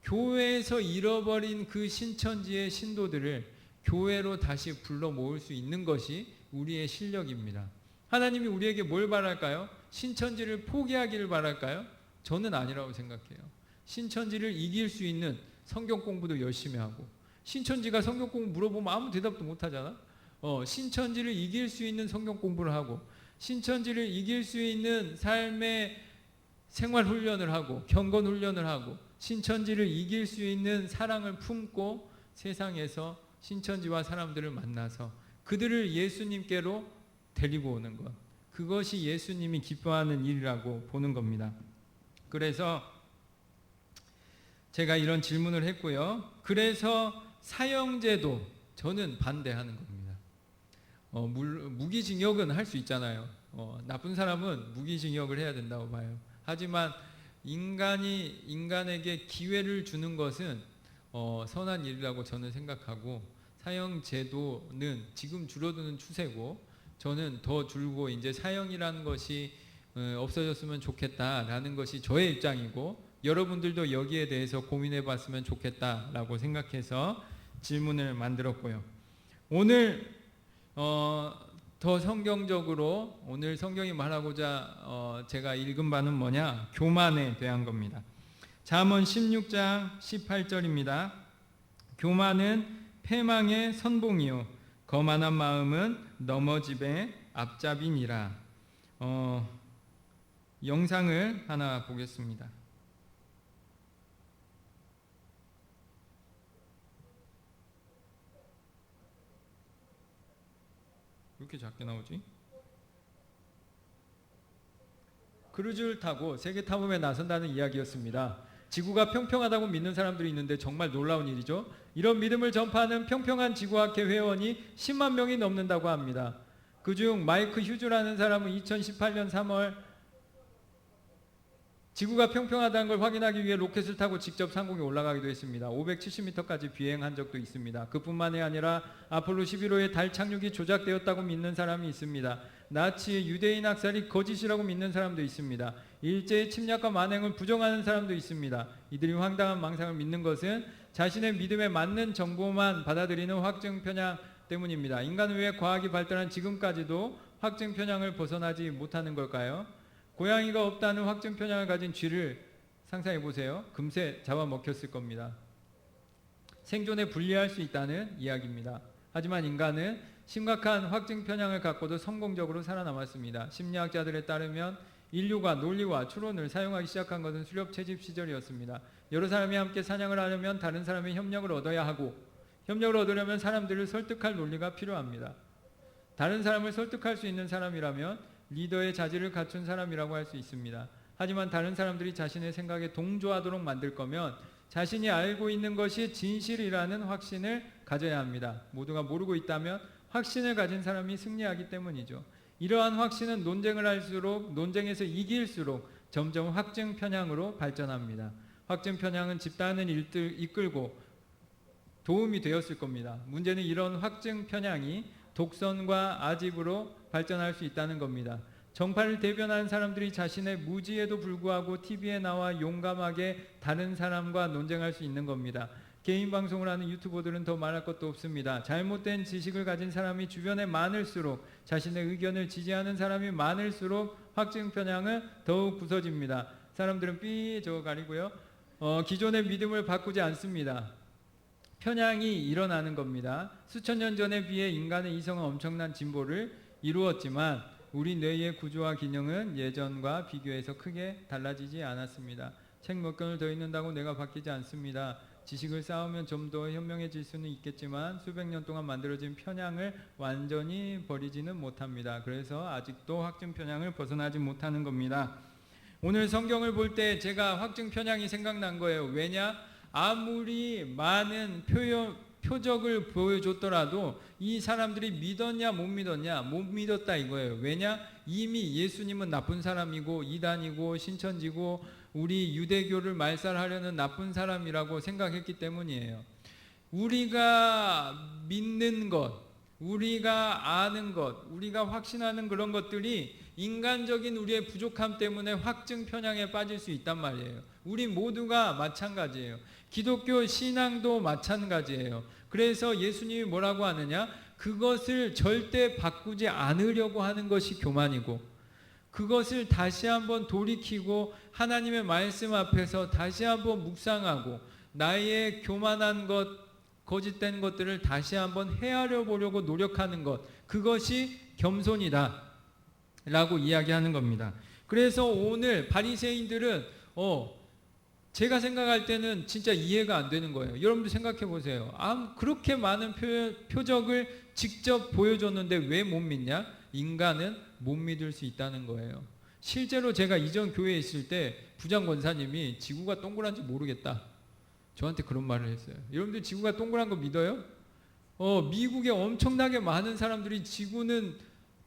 교회에서 잃어버린 그 신천지의 신도들을 교회로 다시 불러 모을 수 있는 것이 우리의 실력입니다. 하나님이 우리에게 뭘 바랄까요? 신천지를 포기하기를 바랄까요? 저는 아니라고 생각해요. 신천지를 이길 수 있는 성경 공부도 열심히 하고, 신천지가 성경 공부 물어보면 아무 대답도 못 하잖아. 신천지를 이길 수 있는 성경 공부를 하고, 신천지를 이길 수 있는 삶의 생활 훈련을 하고, 경건 훈련을 하고, 신천지를 이길 수 있는 사랑을 품고 세상에서 신천지와 사람들을 만나서 그들을 예수님께로 데리고 오는 것, 그것이 예수님이 기뻐하는 일이라고 보는 겁니다. 그래서 제가 이런 질문을 했고요. 그래서 사형제도 저는 반대하는 겁니다. 무기징역은 할 수 있잖아요. 나쁜 사람은 무기징역을 해야 된다고 봐요. 하지만 인간에게 기회를 주는 것은 선한 일이라고 저는 생각하고, 사형제도는 지금 줄어드는 추세고, 저는 더 줄고 이제 사형이라는 것이 없어졌으면 좋겠다라는 것이 저의 입장이고, 여러분들도 여기에 대해서 고민해 봤으면 좋겠다라고 생각해서 질문을 만들었고요. 오늘 더 성경적으로 오늘 성경이 말하고자 제가 읽은 바는 뭐냐? 교만에 대한 겁니다. 잠언 16장 18절입니다. 교만은 패망의 선봉이요 거만한 마음은 넘어짐의 앞잡이니라. 영상을 하나 보겠습니다. 왜 이렇게 작게 나오지? 크루즈를 타고 세계 탐험에 나선다는 이야기였습니다. 지구가 평평하다고 믿는 사람들이 있는데 정말 놀라운 일이죠. 이런 믿음을 전파하는 평평한 지구학회 회원이 10만 명이 넘는다고 합니다. 그중 마이크 휴즈라는 사람은 2018년 3월 지구가 평평하다는 걸 확인하기 위해 로켓을 타고 직접 상공에 올라가기도 했습니다. 570m까지 비행한 적도 있습니다. 그뿐만이 아니라 아폴로 11호의 달 착륙이 조작되었다고 믿는 사람이 있습니다. 나치의 유대인 학살이 거짓이라고 믿는 사람도 있습니다. 일제의 침략과 만행을 부정하는 사람도 있습니다. 이들이 황당한 망상을 믿는 것은 자신의 믿음에 맞는 정보만 받아들이는 확증 편향 때문입니다. 인간은 왜 과학이 발달한 지금까지도 확증 편향을 벗어나지 못하는 걸까요? 고양이가 없다는 확증 편향을 가진 쥐를 상상해 보세요. 금세 잡아먹혔을 겁니다. 생존에 불리할 수 있다는 이야기입니다. 하지만 인간은 심각한 확증 편향을 갖고도 성공적으로 살아남았습니다. 심리학자들에 따르면 인류가 논리와 추론을 사용하기 시작한 것은 수렵 채집 시절이었습니다. 여러 사람이 함께 사냥을 하려면 다른 사람의 협력을 얻어야 하고, 협력을 얻으려면 사람들을 설득할 논리가 필요합니다. 다른 사람을 설득할 수 있는 사람이라면 리더의 자질을 갖춘 사람이라고 할 수 있습니다. 하지만 다른 사람들이 자신의 생각에 동조하도록 만들 거면 자신이 알고 있는 것이 진실이라는 확신을 가져야 합니다. 모두가 모르고 있다면 확신을 가진 사람이 승리하기 때문이죠. 이러한 확신은 논쟁을 할수록, 논쟁에서 이길수록 점점 확증 편향으로 발전합니다. 확증 편향은 집단을 이끌고 도움이 되었을 겁니다. 문제는 이런 확증 편향이 독선과 아집으로 발전할 수 있다는 겁니다. 정파를 대변하는 사람들이 자신의 무지에도 불구하고 TV에 나와 용감하게 다른 사람과 논쟁할 수 있는 겁니다. 개인 방송을 하는 유튜버들은 더 말할 것도 없습니다. 잘못된 지식을 가진 사람이 주변에 많을수록, 자신의 의견을 지지하는 사람이 많을수록 확증 편향은 더욱 부서집니다. 사람들은 저거 가리고요. 기존의 믿음을 바꾸지 않습니다. 편향이 일어나는 겁니다. 수천 년 전에 비해 인간의 이성은 엄청난 진보를 이루었지만 우리 뇌의 구조와 기능은 예전과 비교해서 크게 달라지지 않았습니다. 책 몇 권을 더 읽는다고 뇌가 바뀌지 않습니다. 지식을 쌓으면 좀 더 현명해질 수는 있겠지만 수백 년 동안 만들어진 편향을 완전히 버리지는 못합니다. 그래서 아직도 확증 편향을 벗어나지 못하는 겁니다. 오늘 성경을 볼 때 제가 확증 편향이 생각난 거예요. 왜냐? 아무리 많은 표적을 보여줬더라도 이 사람들이 믿었냐 못 믿었냐? 못 믿었다 이거예요. 왜냐? 이미 예수님은 나쁜 사람이고 이단이고 신천지고 우리 유대교를 말살하려는 나쁜 사람이라고 생각했기 때문이에요. 우리가 믿는 것, 우리가 아는 것, 우리가 확신하는 그런 것들이 인간적인 우리의 부족함 때문에 확증 편향에 빠질 수 있단 말이에요. 우리 모두가 마찬가지예요. 기독교 신앙도 마찬가지예요. 그래서 예수님이 뭐라고 하느냐? 그것을 절대 바꾸지 않으려고 하는 것이 교만이고, 그것을 다시 한번 돌이키고 하나님의 말씀 앞에서 다시 한번 묵상하고 나의 교만한 것, 거짓된 것들을 다시 한번 헤아려 보려고 노력하는 것, 그것이 겸손이다 라고 이야기하는 겁니다. 그래서 오늘 바리새인들은 제가 생각할 때는 진짜 이해가 안 되는 거예요. 여러분들 생각해 보세요. 그렇게 많은 표적을 직접 보여줬는데 왜 못 믿냐? 인간은 못 믿을 수 있다는 거예요. 실제로 제가 이전 교회에 있을 때 부장 권사님이 지구가 동그란지 모르겠다, 저한테 그런 말을 했어요. 여러분들 지구가 동그란 거 믿어요? 미국에 엄청나게 많은 사람들이 지구는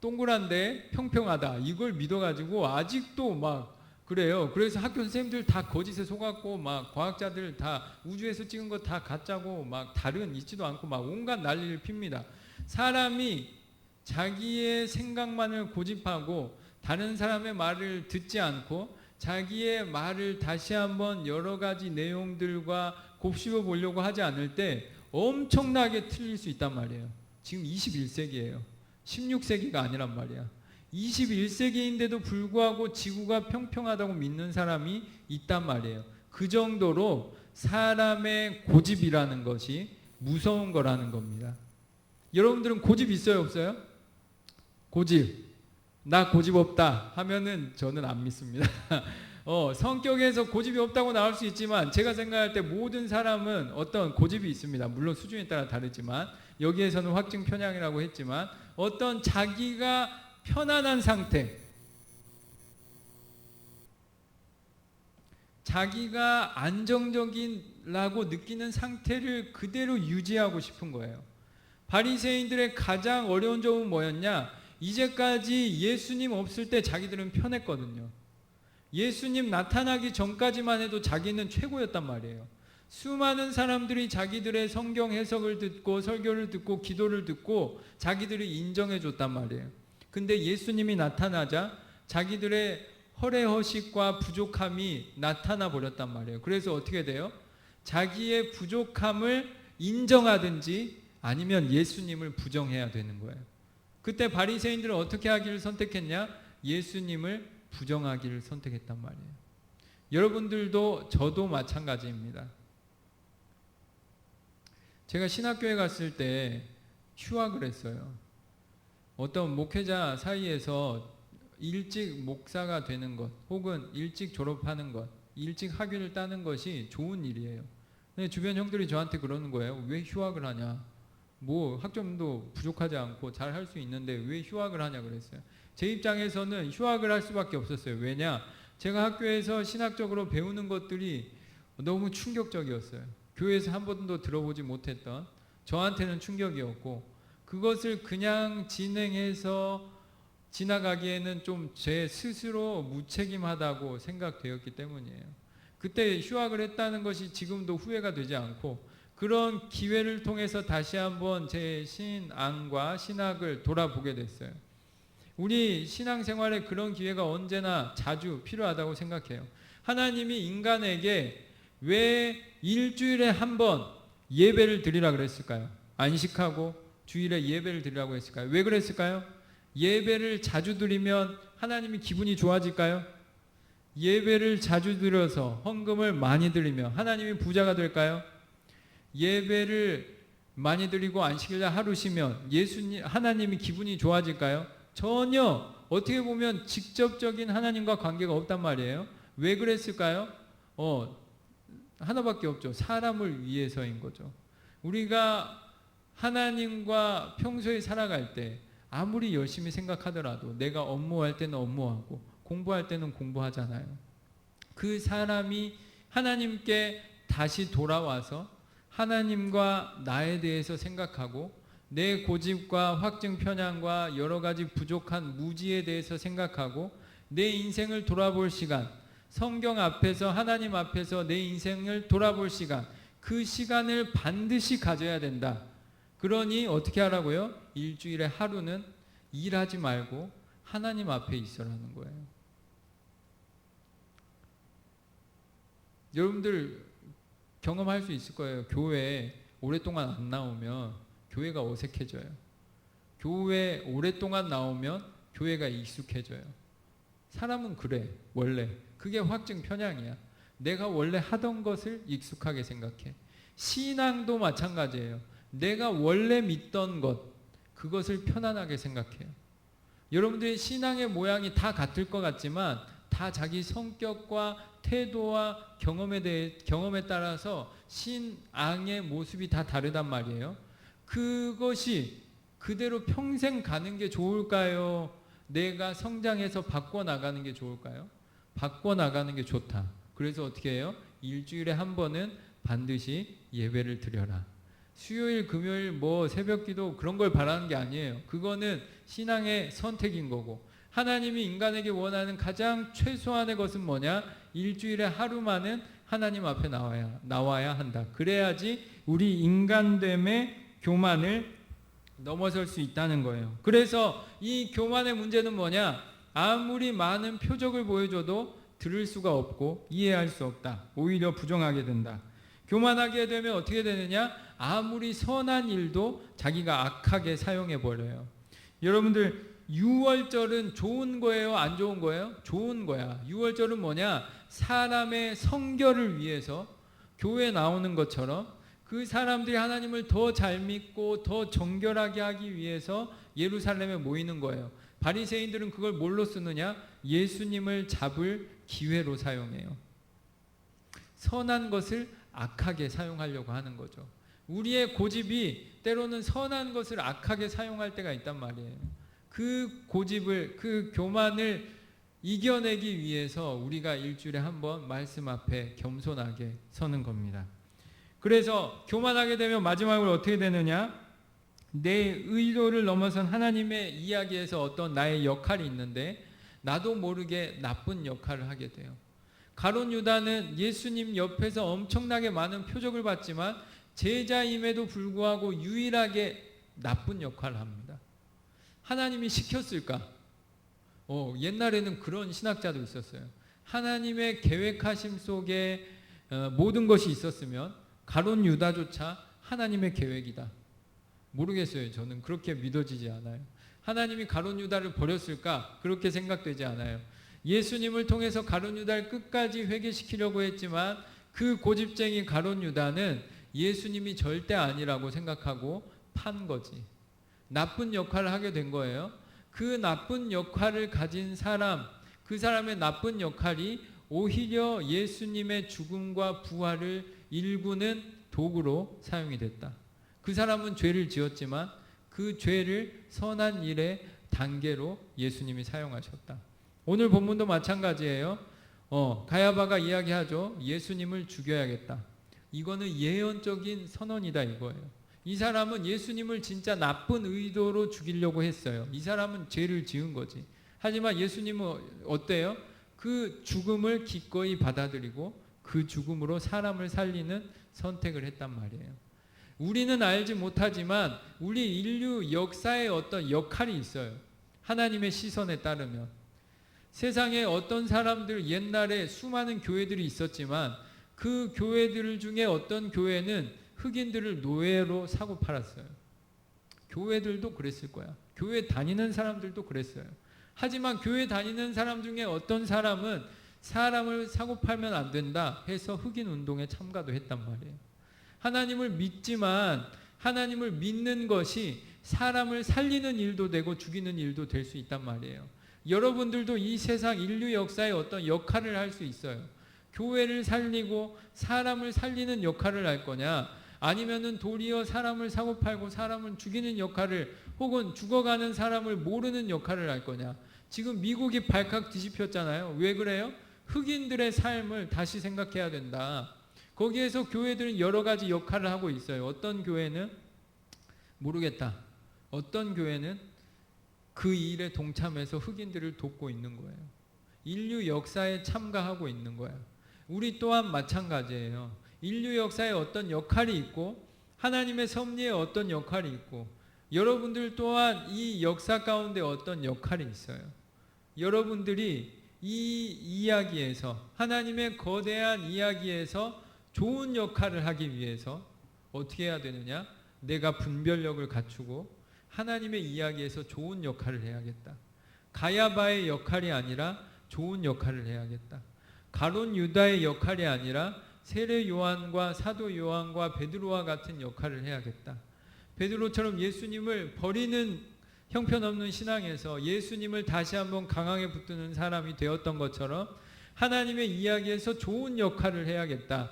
동그란데 평평하다 이걸 믿어가지고 아직도 막 그래요. 그래서 학교 선생님들 다 거짓에 속았고 막 과학자들 다 우주에서 찍은 거 다 가짜고 막 달은 있지도 않고 막 온갖 난리를 핍니다. 사람이 자기의 생각만을 고집하고 다른 사람의 말을 듣지 않고 자기의 말을 다시 한번 여러 가지 내용들과 곱씹어 보려고 하지 않을 때 엄청나게 틀릴 수 있단 말이에요. 지금 21세기예요. 16세기가 아니란 말이야. 21세기인데도 불구하고 지구가 평평하다고 믿는 사람이 있단 말이에요. 그 정도로 사람의 고집이라는 것이 무서운 거라는 겁니다. 여러분들은 고집 있어요, 없어요? 고집. 나 고집 없다 하면은 저는 안 믿습니다. 성격에서 고집이 없다고 나올 수 있지만 제가 생각할 때 모든 사람은 어떤 고집이 있습니다. 물론 수준에 따라 다르지만 여기에서는 확증 편향이라고 했지만 어떤 자기가 편안한 상태, 자기가 안정적이라고 느끼는 상태를 그대로 유지하고 싶은 거예요. 바리새인들의 가장 어려운 점은 뭐였냐? 이제까지 예수님 없을 때 자기들은 편했거든요. 예수님 나타나기 전까지만 해도 자기는 최고였단 말이에요. 수많은 사람들이 자기들의 성경 해석을 듣고 설교를 듣고 기도를 듣고 자기들을 인정해 줬단 말이에요. 근데 예수님이 나타나자 자기들의 허례허식과 부족함이 나타나 버렸단 말이에요. 그래서 어떻게 돼요? 자기의 부족함을 인정하든지 아니면 예수님을 부정해야 되는 거예요. 그때 바리새인들은 어떻게 하기를 선택했냐? 예수님을 부정하기를 선택했단 말이에요. 여러분들도 저도 마찬가지입니다. 제가 신학교에 갔을 때 휴학을 했어요. 어떤 목회자 사이에서 일찍 목사가 되는 것 혹은 일찍 졸업하는 것, 일찍 학위를 따는 것이 좋은 일이에요. 근데 주변 형들이 저한테 그러는 거예요. 왜 휴학을 하냐? 뭐 학점도 부족하지 않고 잘 할 수 있는데 왜 휴학을 하냐 그랬어요. 제 입장에서는 휴학을 할 수밖에 없었어요. 왜냐? 제가 학교에서 신학적으로 배우는 것들이 너무 충격적이었어요. 교회에서 한 번도 들어보지 못했던, 저한테는 충격이었고, 그것을 그냥 진행해서 지나가기에는 좀 제 스스로 무책임하다고 생각되었기 때문이에요. 그때 휴학을 했다는 것이 지금도 후회가 되지 않고, 그런 기회를 통해서 다시 한번 제 신앙과 신학을 돌아보게 됐어요. 우리 신앙생활에 그런 기회가 언제나 자주 필요하다고 생각해요. 하나님이 인간에게 왜 일주일에 한 번 예배를 드리라 그랬을까요? 안식하고 주일에 예배를 드리라고 했을까요? 왜 그랬을까요? 예배를 자주 드리면 하나님이 기분이 좋아질까요? 예배를 자주 드려서 헌금을 많이 드리면 하나님이 부자가 될까요? 예배를 많이 드리고 안식일날 하루 쉬면 하나님이 기분이 좋아질까요? 전혀, 어떻게 보면 직접적인 하나님과 관계가 없단 말이에요. 왜 그랬을까요? 하나밖에 없죠. 사람을 위해서인 거죠. 우리가 하나님과 평소에 살아갈 때 아무리 열심히 생각하더라도 내가 업무할 때는 업무하고 공부할 때는 공부하잖아요. 그 사람이 하나님께 다시 돌아와서 하나님과 나에 대해서 생각하고 내 고집과 확증 편향과 여러 가지 부족한 무지에 대해서 생각하고 내 인생을 돌아볼 시간, 성경 앞에서 하나님 앞에서 내 인생을 돌아볼 시간, 그 시간을 반드시 가져야 된다. 그러니 어떻게 하라고요? 일주일에 하루는 일하지 말고 하나님 앞에 있으라는 거예요. 여러분들 경험할 수 있을 거예요. 교회에 오랫동안 안 나오면 교회가 어색해져요. 교회에 오랫동안 나오면 교회가 익숙해져요. 사람은 그래, 원래. 그게 확증 편향이야. 내가 원래 하던 것을 익숙하게 생각해. 신앙도 마찬가지예요. 내가 원래 믿던 것, 그것을 편안하게 생각해요. 여러분들의 신앙의 모양이 다 같을 것 같지만 다 자기 성격과 태도와 경험에 따라서 신앙의 모습이 다 다르단 말이에요. 그것이 그대로 평생 가는 게 좋을까요? 내가 성장해서 바꿔나가는 게 좋을까요? 바꿔나가는 게 좋다. 그래서 어떻게 해요? 일주일에 한 번은 반드시 예배를 드려라. 수요일, 금요일 새벽기도 그런 걸 바라는 게 아니에요. 그거는 신앙의 선택인 거고, 하나님이 인간에게 원하는 가장 최소한의 것은 뭐냐? 일주일에 하루만은 하나님 앞에 나와야 한다. 그래야지 우리 인간됨의 교만을 넘어설 수 있다는 거예요. 그래서 이 교만의 문제는 뭐냐? 아무리 많은 표적을 보여줘도 들을 수가 없고 이해할 수 없다. 오히려 부정하게 된다. 교만하게 되면 어떻게 되느냐? 아무리 선한 일도 자기가 악하게 사용해 버려요. 여러분들, 유월절은 좋은 거예요? 안 좋은 거예요? 좋은 거야. 유월절은 뭐냐? 사람의 성결을 위해서 교회에 나오는 것처럼 그 사람들이 하나님을 더 잘 믿고 더 정결하게 하기 위해서 예루살렘에 모이는 거예요. 바리새인들은 그걸 뭘로 쓰느냐? 예수님을 잡을 기회로 사용해요. 선한 것을 악하게 사용하려고 하는 거죠. 우리의 고집이 때로는 선한 것을 악하게 사용할 때가 있단 말이에요. 그 고집을, 그 교만을 이겨내기 위해서 우리가 일주일에 한 번 말씀 앞에 겸손하게 서는 겁니다. 그래서 교만하게 되면 마지막으로 어떻게 되느냐? 내 의도를 넘어선 하나님의 이야기에서 어떤 나의 역할이 있는데 나도 모르게 나쁜 역할을 하게 돼요. 가룟 유다는 예수님 옆에서 엄청나게 많은 표적을 봤지만 제자임에도 불구하고 유일하게 나쁜 역할을 합니다. 하나님이 시켰을까? 옛날에는 그런 신학자도 있었어요. 하나님의 계획하심 속에 모든 것이 있었으면 가룟 유다조차 하나님의 계획이다. 모르겠어요. 저는 그렇게 믿어지지 않아요. 하나님이 가룟 유다를 버렸을까? 그렇게 생각되지 않아요. 예수님을 통해서 가룟 유다를 끝까지 회개시키려고 했지만 그 고집쟁이 가룟 유다는 예수님이 절대 아니라고 생각하고 판 거지. 나쁜 역할을 하게 된 거예요. 그 나쁜 역할을 가진 사람, 그 사람의 나쁜 역할이 오히려 예수님의 죽음과 부활을 일구는 도구로 사용이 됐다. 그 사람은 죄를 지었지만 그 죄를 선한 일의 단계로 예수님이 사용하셨다. 오늘 본문도 마찬가지예요. 가야바가 이야기하죠. 예수님을 죽여야겠다. 이거는 예언적인 선언이다 이거예요. 이 사람은 예수님을 진짜 나쁜 의도로 죽이려고 했어요. 이 사람은 죄를 지은 거지. 하지만 예수님은 어때요? 그 죽음을 기꺼이 받아들이고 그 죽음으로 사람을 살리는 선택을 했단 말이에요. 우리는 알지 못하지만 우리 인류 역사에 어떤 역할이 있어요. 하나님의 시선에 따르면. 세상에 어떤 사람들, 옛날에 수많은 교회들이 있었지만 그 교회들 중에 어떤 교회는 흑인들을 노예로 사고 팔았어요. 교회들도 그랬을 거야. 교회 다니는 사람들도 그랬어요. 하지만 교회 다니는 사람 중에 어떤 사람은 사람을 사고 팔면 안 된다 해서 흑인 운동에 참가도 했단 말이에요. 하나님을 믿지만 하나님을 믿는 것이 사람을 살리는 일도 되고 죽이는 일도 될 수 있단 말이에요. 여러분들도 이 세상 인류 역사에 어떤 역할을 할 수 있어요. 교회를 살리고 사람을 살리는 역할을 할 거냐, 아니면은 도리어 사람을 사고 팔고 사람을 죽이는 역할을, 혹은 죽어가는 사람을 모르는 역할을 할 거냐. 지금 미국이 발칵 뒤집혔잖아요. 왜 그래요? 흑인들의 삶을 다시 생각해야 된다. 거기에서 교회들은 여러 가지 역할을 하고 있어요. 어떤 교회는 모르겠다. 어떤 교회는 그 일에 동참해서 흑인들을 돕고 있는 거예요. 인류 역사에 참가하고 있는 거예요. 우리 또한 마찬가지예요. 인류 역사에 어떤 역할이 있고 하나님의 섭리에 어떤 역할이 있고 여러분들 또한 이 역사 가운데 어떤 역할이 있어요. 여러분들이 이 이야기에서, 하나님의 거대한 이야기에서 좋은 역할을 하기 위해서 어떻게 해야 되느냐? 내가 분별력을 갖추고 하나님의 이야기에서 좋은 역할을 해야겠다. 가야바의 역할이 아니라 좋은 역할을 해야겠다. 가룟 유다의 역할이 아니라 세례 요한과 사도 요한과 베드로와 같은 역할을 해야겠다. 베드로처럼 예수님을 버리는 형편없는 신앙에서 예수님을 다시 한번 강하게 붙드는 사람이 되었던 것처럼 하나님의 이야기에서 좋은 역할을 해야겠다.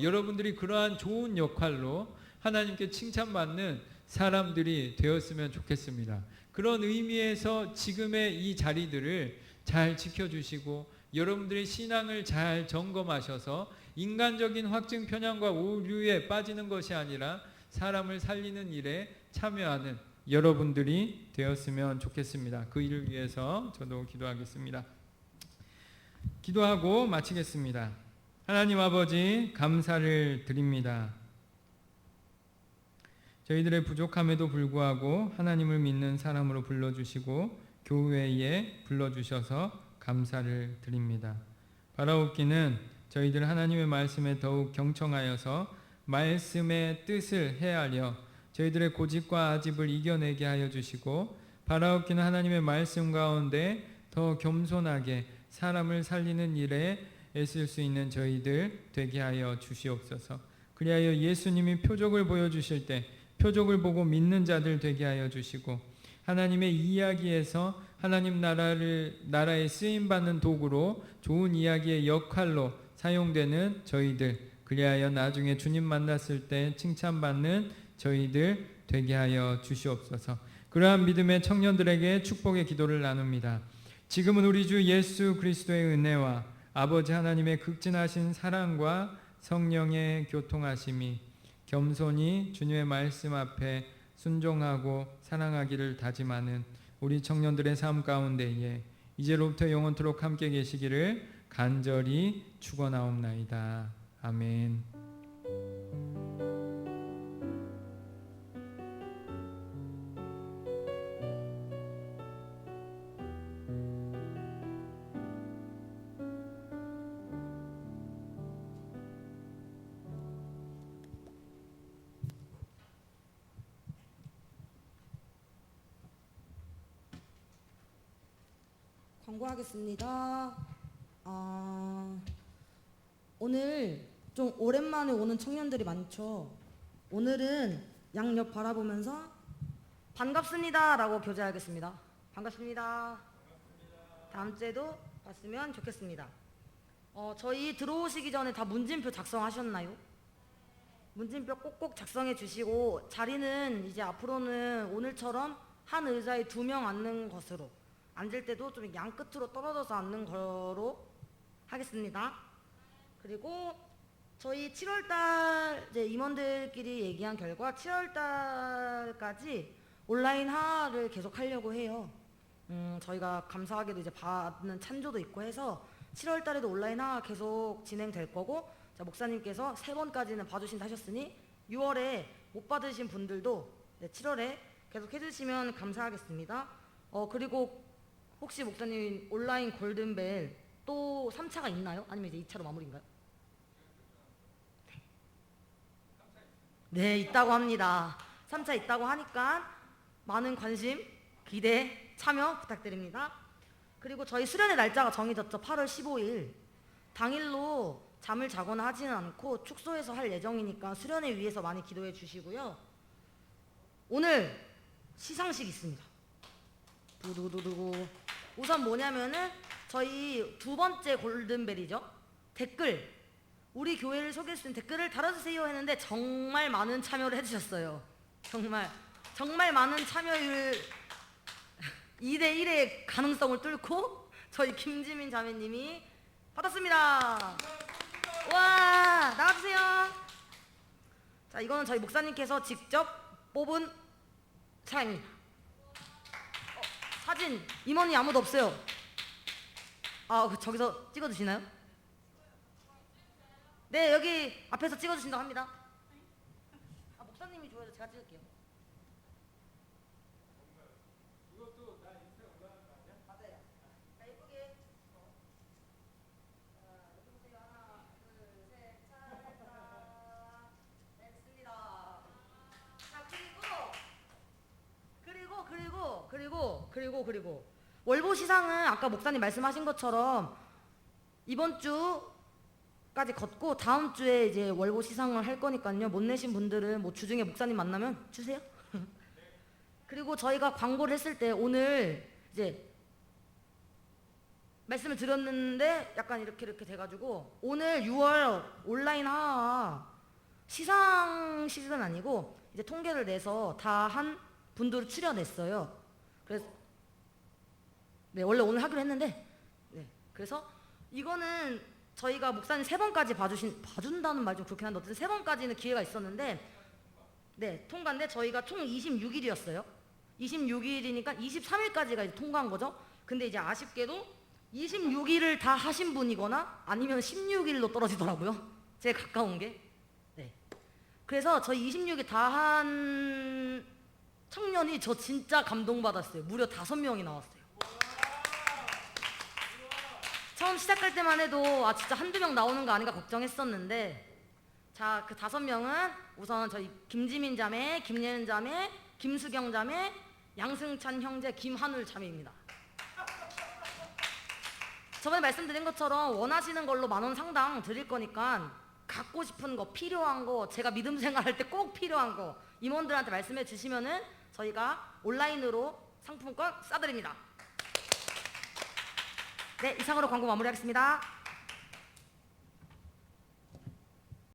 여러분들이 그러한 좋은 역할로 하나님께 칭찬받는 사람들이 되었으면 좋겠습니다. 그런 의미에서 지금의 이 자리들을 잘 지켜주시고 여러분들의 신앙을 잘 점검하셔서 인간적인 확증 편향과 오류에 빠지는 것이 아니라 사람을 살리는 일에 참여하는 여러분들이 되었으면 좋겠습니다. 그 일을 위해서 저도 기도하겠습니다. 기도하고 마치겠습니다. 하나님 아버지, 감사를 드립니다. 저희들의 부족함에도 불구하고 하나님을 믿는 사람으로 불러주시고 교회에 불러주셔서 감사를 드립니다. 바라옵기는 저희들 하나님의 말씀에 더욱 경청하여서 말씀의 뜻을 헤아려 저희들의 고집과 아집을 이겨내게 하여 주시고, 바라옵기는 하나님의 말씀 가운데 더 겸손하게 사람을 살리는 일에 애쓸 수 있는 저희들 되게 하여 주시옵소서. 그리하여 예수님이 표적을 보여주실 때 표적을 보고 믿는 자들 되게 하여 주시고, 하나님의 이야기에서 하나님 나라에 쓰임받는 도구로 좋은 이야기의 역할로 사용되는 저희들, 그리하여 나중에 주님 만났을 때 칭찬받는 저희들 되게 하여 주시옵소서. 그러한 믿음의 청년들에게 축복의 기도를 나눕니다. 지금은 우리 주 예수 그리스도의 은혜와 아버지 하나님의 극진하신 사랑과 성령의 교통하심이 겸손히 주님의 말씀 앞에 순종하고 사랑하기를 다짐하는 우리 청년들의 삶 가운데에 이제로부터 영원토록 함께 계시기를 간절히 축원하옵나이다. 아멘. 광고하겠습니다. 오늘 좀 오랜만에 오는 청년들이 많죠. 오늘은 양옆 바라보면서 반갑습니다 라고 교제하겠습니다. 반갑습니다. 다음 주에도 봤으면 좋겠습니다. 저희 들어오시기 전에 다 문진표 작성하셨나요? 문진표 꼭꼭 작성해 주시고, 자리는 이제 앞으로는 오늘처럼 한 의자에 2명 앉는 것으로, 앉을 때도 좀 양 끝으로 떨어져서 앉는 거로 하겠습니다. 그리고 저희 7월달 이제 임원들끼리 얘기한 결과 7월달까지 온라인 하를 계속 하려고 해요. 저희가 감사하게도 이제 받는 찬조도 있고 해서 7월달에도 온라인 하 계속 진행될 거고, 자, 목사님께서 3번까지는 봐주신다 하셨으니 6월에 못 받으신 분들도 7월에 계속 해주시면 감사하겠습니다. 그리고 혹시 목사님 온라인 골든벨 또 3차가 있나요? 아니면 이제 2차로 마무리인가요? 네, 있다고 합니다. 3차 있다고 하니까 많은 관심, 기대, 참여 부탁드립니다. 그리고 저희 수련의 날짜가 정해졌죠. 8월 15일. 당일로 잠을 자거나 하지는 않고 축소해서 할 예정이니까 수련회 위해서 많이 기도해 주시고요. 오늘 시상식 있습니다. 두두두두구. 우선 뭐냐면은 저희 2번째 골든벨이죠. 댓글, 우리 교회를 소개할 수 있는 댓글을 달아주세요 했는데 정말 많은 참여를 해주셨어요. 정말 많은 참여율 2대1의 가능성을 뚫고 저희 김지민 자매님이 받았습니다. 와, 나와주세요. 자, 이거는 저희 목사님께서 직접 뽑은 상입니다. 사진 임원이 아무도 없어요. 저기서 찍어주시나요? 네, 여기 앞에서 찍어주신다고 합니다. 목사님이 줘야죠. 제가 찍을게요. 이것도 나 인스타에 올라가는 거 아니야? 맞아요. 자, 예쁘게. 여기 보세요. 하나, 둘, 셋, 찰까. 됐습니다. 자, 그리고 월보 시상은 아까 목사님 말씀하신 것처럼 이번 주까지 걷고 다음 주에 이제 월보 시상을 할 거니까요. 못 내신 분들은 뭐 주중에 목사님 만나면 주세요. 그리고 저희가 광고를 했을 때 오늘 이제 말씀을 드렸는데 약간 이렇게 돼가지고 오늘 6월 온라인 하 시상식은 아니고 이제 통계를 내서 다 한 분들을 추려냈어요. 그래서 네, 원래 오늘 하기로 했는데 그래서 이거는 저희가 목사님 3번까지 봐준다는 말 좀 그렇긴 한데 어쨌든 3번까지는 기회가 있었는데 통과인데 저희가 총 26일이었어요. 26일이니까 23일까지가 이제 통과한 거죠. 근데 이제 아쉽게도 26일을 다 하신 분이거나 아니면 16일로 떨어지더라고요. 제일 가까운 게. 그래서 저희 26일 다 한 청년이 저 진짜 감동받았어요. 무려 5명이 나왔어요. 처음 시작할 때만 해도 진짜 한두 명 나오는 거 아닌가 걱정했었는데, 자, 그 5명은 우선 저희 김지민 자매, 김예은 자매, 김수경 자매, 양승찬 형제, 김한울 자매입니다. 저번에 말씀드린 것처럼 원하시는 걸로 10,000원 상당 드릴 거니까 갖고 싶은 거, 필요한 거, 제가 믿음 생활할 때 꼭 필요한 거 임원들한테 말씀해 주시면은 저희가 온라인으로 상품권 싸드립니다. 네, 이상으로 광고 마무리하겠습니다.